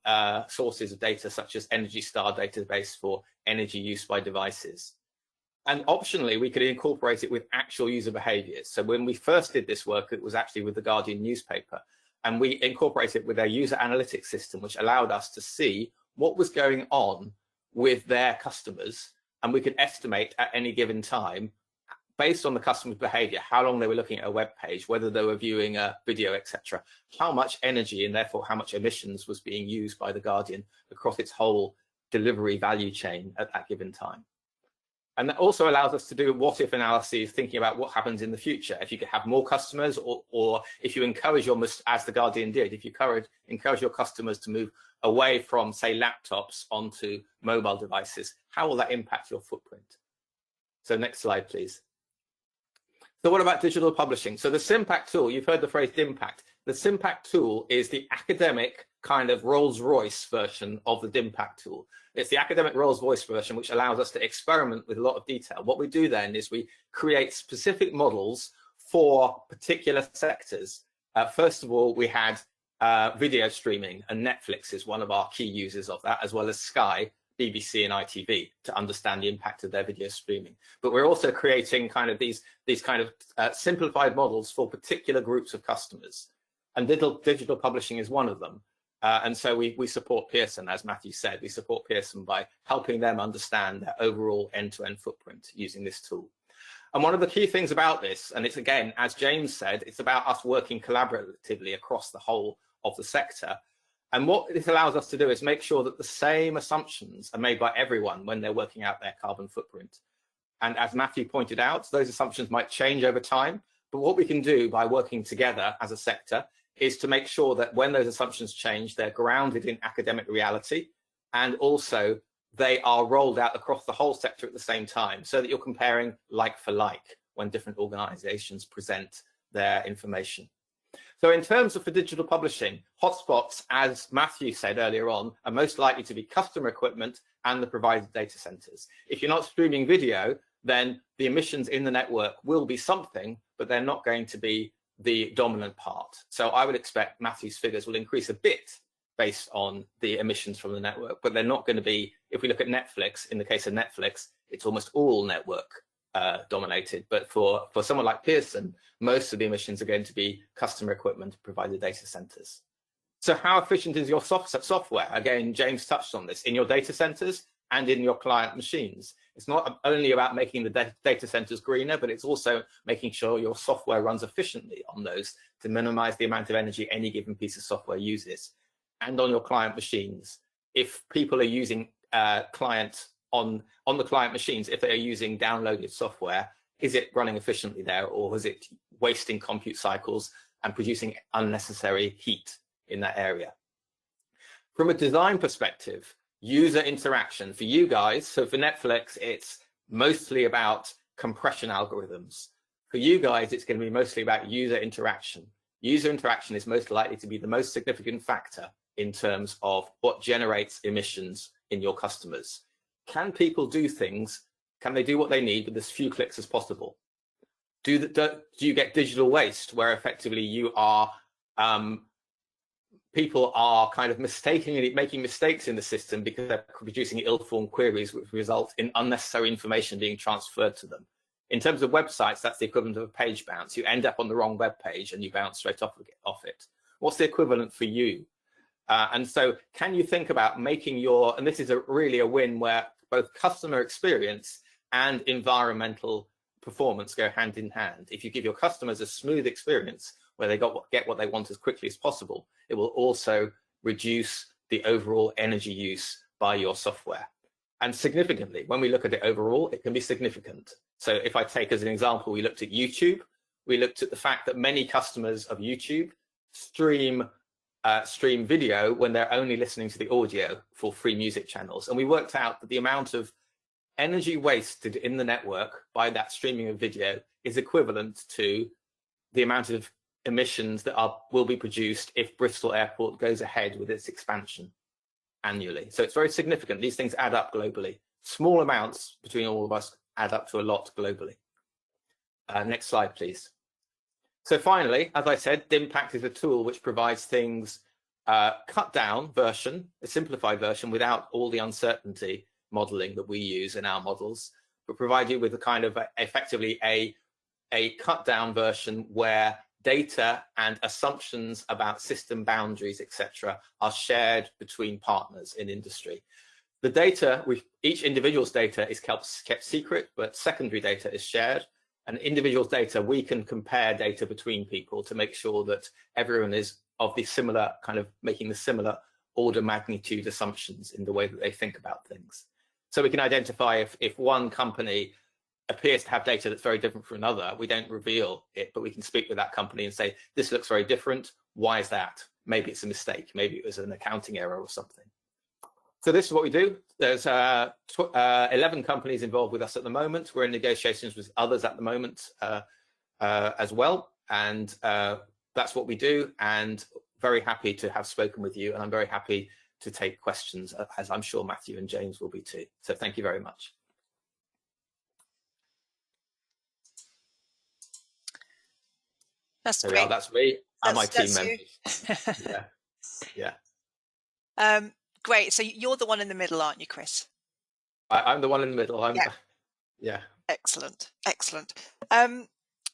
sources of data, such as Energy Star database for energy use by devices. And optionally, we could incorporate it with actual user behaviors. So when we first did this work, it was actually with the Guardian newspaper. And we incorporated it with their user analytics system, which allowed us to see what was going on with their customers. And we could estimate at any given time, based on the customer's behavior, how long they were looking at a web page, whether they were viewing a video, etc., how much energy and therefore how much emissions was being used by the Guardian across its whole delivery value chain at that given time. And that also allows us to do what-if analyses, thinking about what happens in the future. If you could have more customers, or if you encourage as the Guardian did, if you encourage your customers to move away from, say, laptops onto mobile devices, how will that impact your footprint? So next slide, please. So what about digital publishing? So the Simpact tool, you've heard the phrase DIMPACT. The Simpact tool is the academic kind of Rolls-Royce version of the DIMPACT tool. It's the academic Rolls-Royce version, which allows us to experiment with a lot of detail. What we do then is we create specific models for particular sectors. First of all, we had video streaming, and Netflix is one of our key users of that, as well as Sky, BBC and ITV, to understand the impact of their video streaming. But we're also creating kind of these kind of simplified models for particular groups of customers. And digital publishing is one of them. And so we support Pearson, as Matthew said. We support Pearson by helping them understand their overall end-to-end footprint using this tool. And one of the key things about this, and it's again, as James said, it's about us working collaboratively across the whole of the sector. And what this allows us to do is make sure that the same assumptions are made by everyone when they're working out their carbon footprint. And as Matthew pointed out, those assumptions might change over time. But what we can do by working together as a sector is to make sure that when those assumptions change, they're grounded in academic reality, and also they are rolled out across the whole sector at the same time, so that you're comparing like for like when different organizations present their information. So in terms of for digital publishing, hotspots, as Matthew said earlier on, are most likely to be customer equipment and the provided data centers. If you're not streaming video, then the emissions in the network will be something, but they're not going to be the dominant part. So I would expect Matthew's figures will increase a bit based on the emissions from the network, but they're not going to be, if we look at Netflix, in the case of Netflix, it's almost all network dominated. But for someone like Pearson, most of the emissions are going to be customer equipment, provided data centers. So how efficient is your software? Again, James touched on this, in your data centers and in your client machines. It's not only about making the data centers greener, but it's also making sure your software runs efficiently on those to minimize the amount of energy any given piece of software uses. And on your client machines, if people are using client on the client machines, if they are using downloaded software, is it running efficiently there, or is it wasting compute cycles and producing unnecessary heat in that area? From a design perspective, user interaction for you guys, so for Netflix, it's mostly about compression algorithms. For you guys, it's going to be mostly about user interaction. User interaction is most likely to be the most significant factor in terms of what generates emissions in your customers. Can people do things? Can they do what they need with as few clicks as possible? Do you get digital waste where effectively you are people are kind of mistakenly making mistakes in the system because they're producing ill-formed queries which result in unnecessary information being transferred to them? In terms of websites, that's the equivalent of a page bounce. You end up on the wrong web page and you bounce straight off it. What's the equivalent for you? And so can you think about making your, and this is really a win where both customer experience and environmental performance go hand in hand. If you give your customers a smooth experience where they get what they want as quickly as possible, it will also reduce the overall energy use by your software. And significantly, when we look at it overall, it can be significant. So if I take as an example, we looked at YouTube, we looked at the fact that many customers of YouTube stream video when they're only listening to the audio for free music channels. And we worked out that the amount of energy wasted in the network by that streaming of video is equivalent to the amount of emissions that will be produced if Bristol Airport goes ahead with its expansion annually. So it's very significant. These things add up globally. Small amounts between all of us add up to a lot globally. Next slide, please. So finally, as I said, DIMPACT is a tool which provides things cut down version, a simplified version without all the uncertainty modeling that we use in our models, but provide you with a kind of effectively a cut down version where data and assumptions about system boundaries, etc., are shared between partners in industry. The data, each individual's data is kept secret, but secondary data is shared. And individual data, we can compare data between people to make sure that everyone is of the similar kind of making the similar order magnitude assumptions in the way that they think about things. So we can identify if one company appears to have data that's very different from another, we don't reveal it, but we can speak with that company and say, this looks very different. Why is that? Maybe it's a mistake. Maybe it was an accounting error or something. So this is what we do. There's 11 companies involved with us at the moment. We're in negotiations with others at the moment as well. And that's what we do. And very happy to have spoken with you. And I'm very happy to take questions, as I'm sure Matthew and James will be too. So thank you very much.
That's
great.
great.
That's me and my team members.
Yeah. Great. So you're the one in the middle, aren't you, Chris?
I'm the one in the middle. Yeah.
Excellent. Excellent. I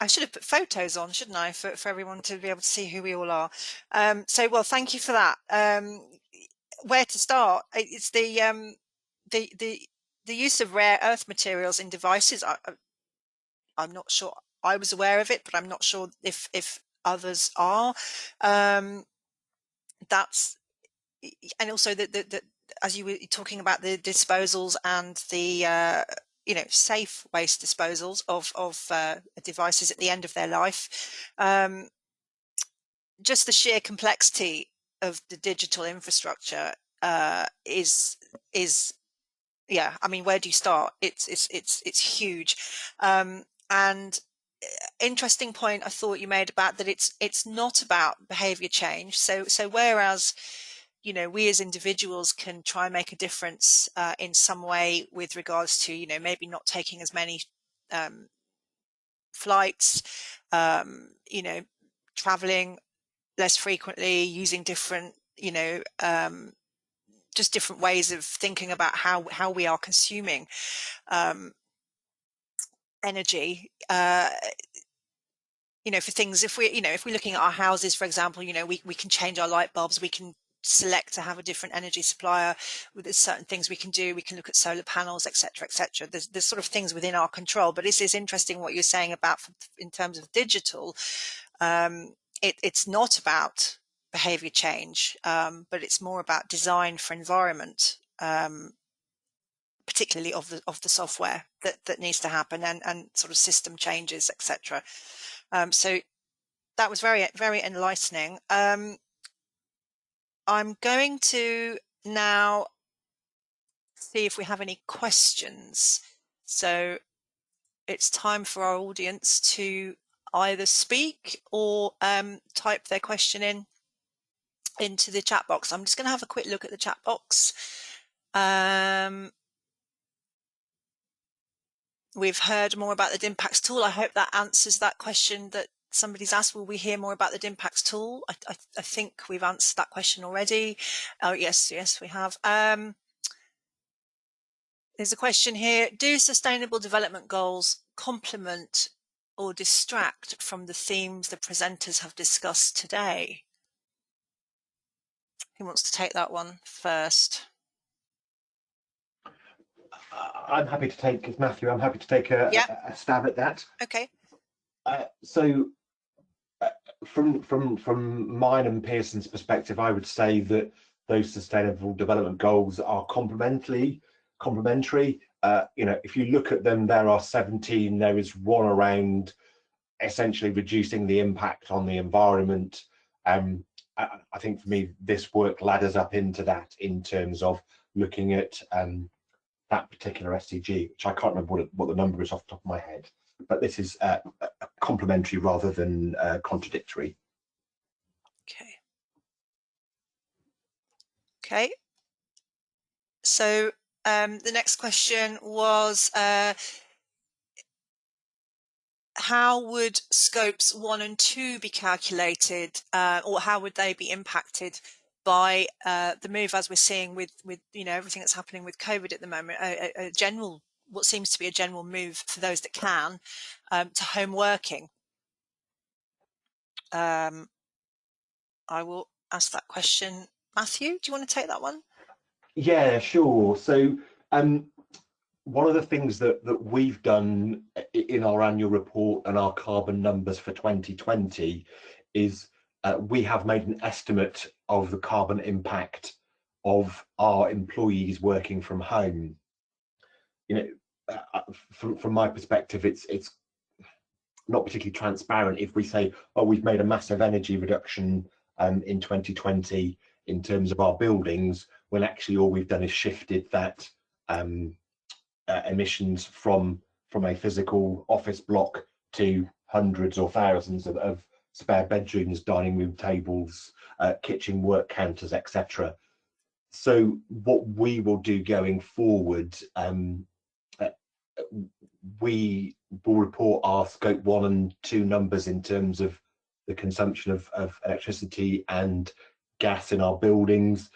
should have put photos on, shouldn't I, for everyone to be able to see who we all are. So, well, thank you for that. Where to start? It's the use of rare earth materials in devices. I'm not sure I was aware of it, but I'm not sure if others are. That's, and also the as you were talking about the disposals and the safe waste disposals of devices at the end of their life. Just the sheer complexity of the digital infrastructure is yeah. I mean, where do you start? It's huge. And interesting point I thought you made about that it's not about behavior change. So whereas we as individuals can try and make a difference in some way with regards to maybe not taking as many flights, traveling less frequently, using different just different ways of thinking about how we are consuming energy. you know, for things, if we're looking at our houses, for example, you know, we can change our light bulbs, we can select to have a different energy supplier. There's certain things we can do. We can look at solar panels, etc., etc. There's sort of things within our control. But this is interesting what you're saying about in terms of digital. It's not about behavior change, but it's more about design for environment, particularly of the software that needs to happen, and sort of system changes, etc. So that was very, very enlightening. I'm going to now see if we have any questions. So it's time for our audience to either speak or type their question into the chat box. I'm just going to have a quick look at the chat box. We've heard more about the DIMPACS tool. I hope that answers that question that somebody's asked. Will we hear more about the DIMPACS tool? I think we've answered that question already. Oh, yes, we have. There's a question here. Do sustainable development goals complement or distract from the themes the presenters have discussed today? Who wants to take that one first?
I'm happy to take, it's Matthew, I'm happy to take a stab at that.
Okay.
So from mine and Pearson's perspective, I would say that those sustainable development goals are complementary. You know, if you look at them, there are 17. There is one around essentially reducing the impact on the environment. I think for me, this work ladders up into that in terms of looking at that particular SDG, which I can't remember what the number is off the top of my head, but this is complementary rather than contradictory.
Okay. So the next question was, how would scopes 1 and 2 be calculated, or how would they be impacted by the move, as we're seeing with you know, everything that's happening with COVID at the moment, a general, what seems to be a general move for those that can, to home working? I will ask that question. Matthew, do you want to take that one?
Yeah, sure. So one of the things that we've done in our annual report and our carbon numbers for 2020 is we have made an estimate of the carbon impact of our employees working from home. You know, from my perspective, it's not particularly transparent if we say, oh, we've made a massive energy reduction in 2020 in terms of our buildings, when actually all we've done is shifted that emissions from a physical office block to hundreds or thousands of spare bedrooms, dining room tables, kitchen work counters, etc. So what we will do going forward, we will report our scope 1 and 2 numbers in terms of the consumption of electricity and gas in our buildings.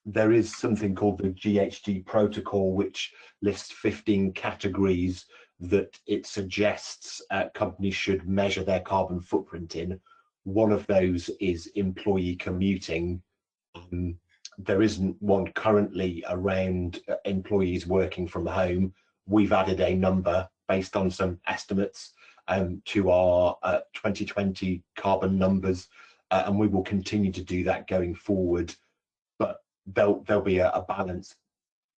There is something called the GHG protocol, which lists 15 categories that it suggests companies should measure their carbon footprint in. One of those is employee commuting. There isn't one currently around employees working from home. We've added a number based on some estimates to our 2020 carbon numbers, and we will continue to do that going forward. But there'll be a balance,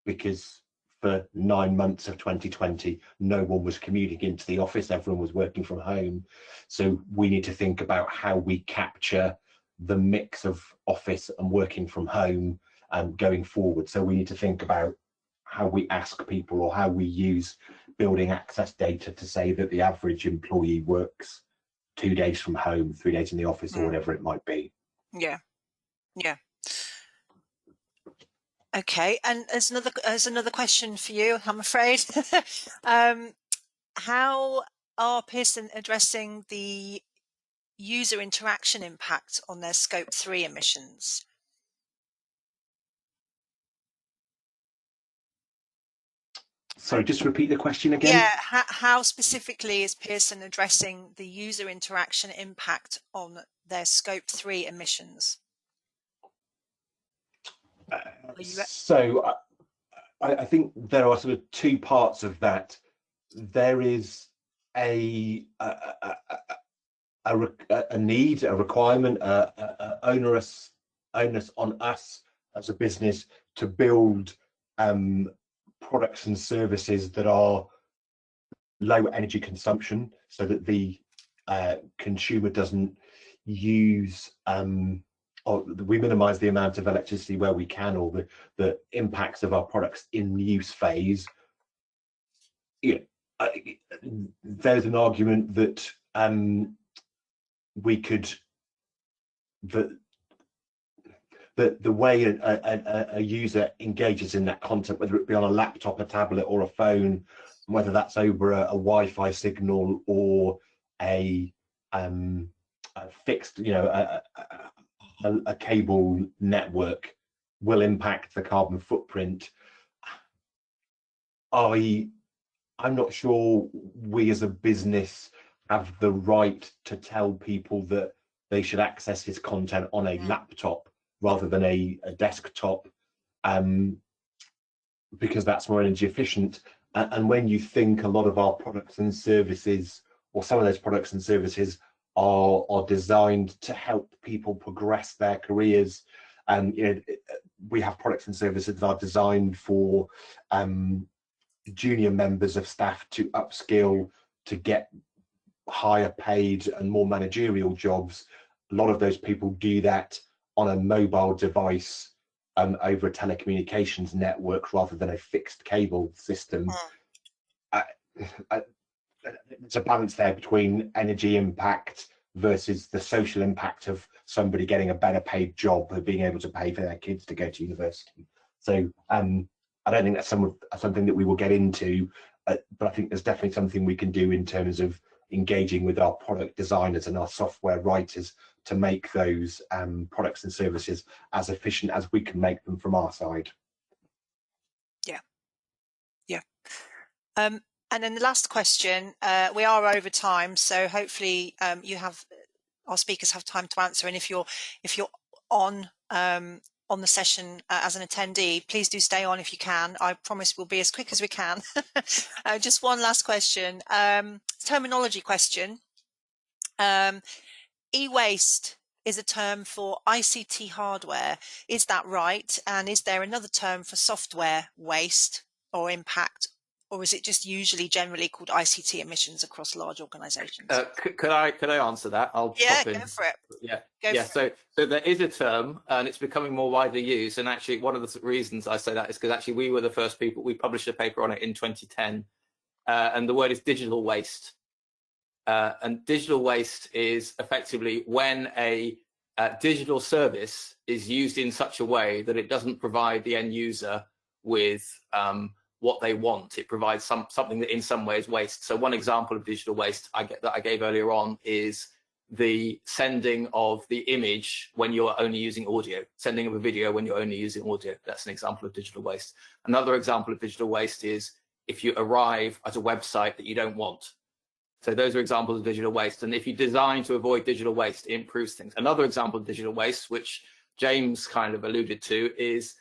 because for 9 months of 2020, no one was commuting into the office, everyone was working from home. So we need to think about how we capture the mix of office and working from home going forward. So we need to think about how we ask people, or how we use building access data to say that the average employee works 2 days from home, 3 days in the office, or whatever it might be.
Yeah. Okay, and there's another question for you, I'm afraid. How are Pearson addressing the user interaction impact on their scope 3 emissions?
Sorry, just repeat the question again.
Yeah, how specifically is Pearson addressing the user interaction impact on their Scope 3 emissions?
So I think there are sort of two parts of that. There is a need, a requirement, onus on us as a business to build products and services that are low energy consumption, so that the consumer doesn't use or we minimize the amount of electricity where we can, or the impacts of our products in use phase. There's an argument that we could, the way a user engages in that content, whether it be on a laptop, a tablet, or a phone, whether that's over a Wi-Fi signal or a fixed, a cable network, will impact the carbon footprint. I'm not sure we as a business have the right to tell people that they should access his content on a laptop rather than a desktop, because that's more energy efficient. And when you think a lot of our products and services, or some of those products and services, are designed to help people progress their careers, and we have products and services that are designed for junior members of staff to upskill, to get higher paid and more managerial jobs. A lot of those people do that on a mobile device, over a telecommunications network rather than a fixed cable system. There's a balance there between energy impact versus the social impact of somebody getting a better paid job, of being able to pay for their kids to go to university. So I don't think that's something that we will get into, but I think there's definitely something we can do in terms of engaging with our product designers and our software writers to make those products and services as efficient as we can make them from our side.
Yeah. And then the last question, we are over time, so hopefully our speakers have time to answer. And if you're on the session as an attendee, please do stay on if you can. I promise we'll be as quick as we can. Just one last question, terminology question. E-waste is a term for ICT hardware. Is that right? And is there another term for software waste or impact? Or is it just usually generally called ICT emissions across large organisations?
Could I answer that? I'll pop in.
Go for it.
Yeah. So there is a term, and it's becoming more widely used. And actually, one of the reasons I say that is because actually we were the first people. We published a paper on it in 2010, and the word is digital waste. And digital waste is effectively when a digital service is used in such a way that it doesn't provide the end user with what they want. It provides something that in some ways waste. So one example of digital waste that I gave earlier on is the sending of the image when you're only using audio, sending of a video when you're only using audio. That's an example of digital waste. Another example of digital waste is if you arrive at a website that you don't want. So those are examples of digital waste. And if you design to avoid digital waste, it improves things. Another example of digital waste, which James kind of alluded to, is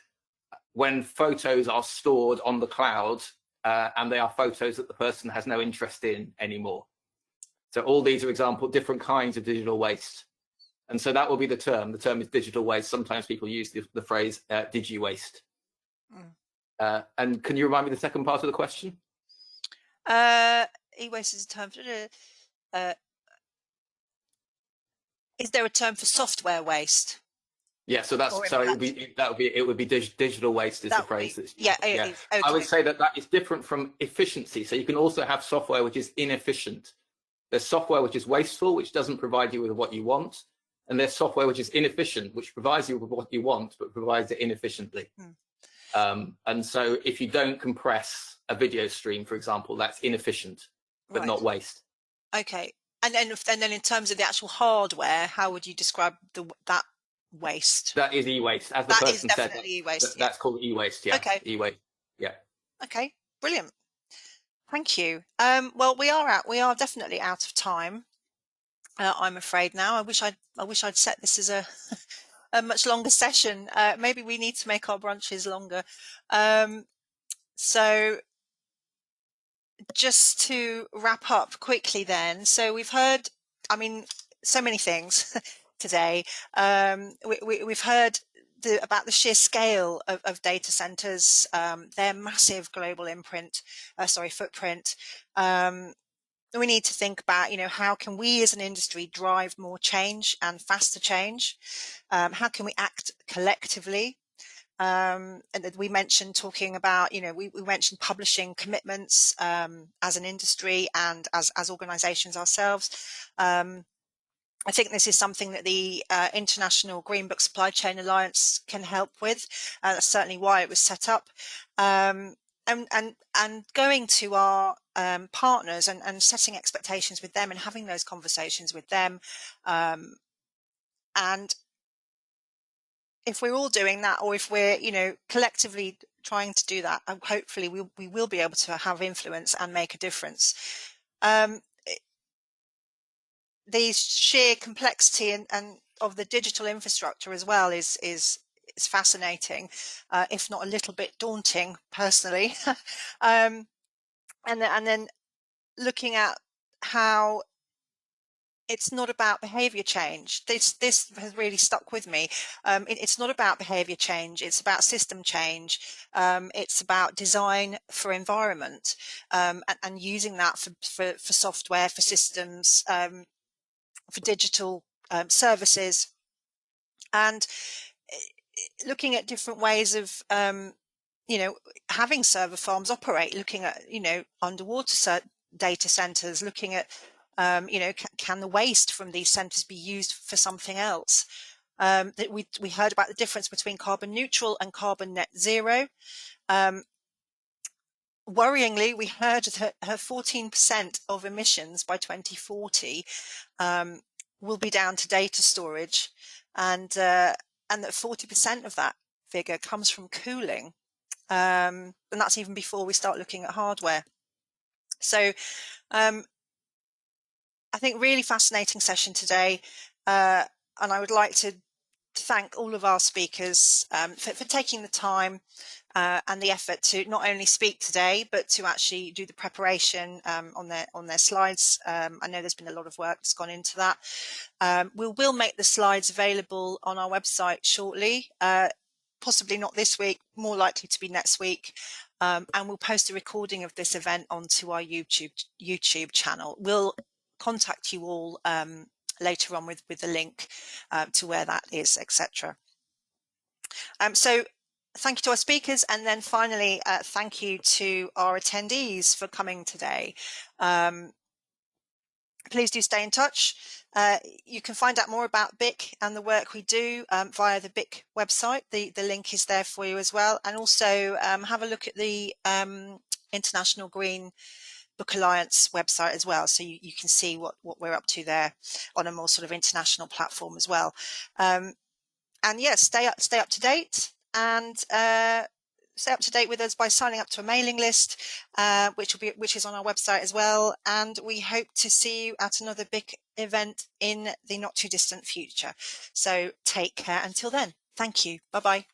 when photos are stored on the cloud and they are photos that the person has no interest in anymore. So all these are different kinds of digital waste. And so that will be the term. The term is digital waste. Sometimes people use the phrase digi-waste. And can you remind me the second part of the question?
E-waste is a term for, is there a term for software waste?
Yeah, so that's it would be digital waste is the phrase.
Okay.
I would say that is different from efficiency. So you can also have software which is inefficient. There's software which is wasteful, which doesn't provide you with what you want, and there's software which is inefficient, which provides you with what you want but provides it inefficiently. And so if you don't compress a video stream, for example, that's inefficient but not waste.
Okay, and then in terms of the actual hardware, how would you describe that waste?
That is e-waste, as the person said.
Definitely e-waste.
That's called e-waste. Yeah.
Okay.
E-waste. Yeah.
Okay. Brilliant. Thank you. Well, we are definitely out of time. I'm afraid now. I wish I'd set this as a much longer session. Maybe we need to make our brunches longer. So just to wrap up quickly then. So we've heard, I mean, so many things today. We've heard about the sheer scale of data centers, their massive global footprint. We need to think about, how can we as an industry drive more change and faster change? How can we act collectively? And we mentioned talking about, we mentioned publishing commitments as an industry and as organizations ourselves. I think this is something that the International Green BIC Supply Chain Alliance can help with. That's certainly why it was set up. And going to our partners and setting expectations with them and having those conversations with them. And if we're all doing that, or if we're, collectively trying to do that, hopefully we will be able to have influence and make a difference. The sheer complexity and of the digital infrastructure as well is fascinating, if not a little bit daunting personally. And then looking at how it's not about behavior change. This has really stuck with me. It's not about behavior change. It's about system change. It's about design for environment, and using that for software, for systems, for digital services, and looking at different ways of having server farms operate, looking at underwater data centers, looking at can the waste from these centers be used for something else? That we heard about the difference between carbon neutral and carbon net zero. Worryingly, we heard that 14% of emissions by 2040 will be down to data storage, and that 40% of that figure comes from cooling, and that's even before we start looking at hardware. So I think really fascinating session today, and I would like to thank all of our speakers for taking the time and the effort to not only speak today, but to actually do the preparation on their slides. I know there's been a lot of work that's gone into that. We will make the slides available on our website shortly, possibly not this week, more likely to be next week. And we'll post a recording of this event onto our YouTube channel. We'll contact you all later on with the link to where that is, etc. So thank you to our speakers, and then finally thank you to our attendees for coming today. Please do stay in touch. You can find out more about BIC and the work we do via the BIC website. The link is there for you as well, and also have a look at the International Green BIC Alliance website as well, so you can see what we're up to there on a more sort of international platform as well. And yes, stay up to date, and stay up to date with us by signing up to a mailing list, which is on our website as well. And we hope to see you at another BIC event in the not too distant future. So take care until then. Thank you. Bye bye.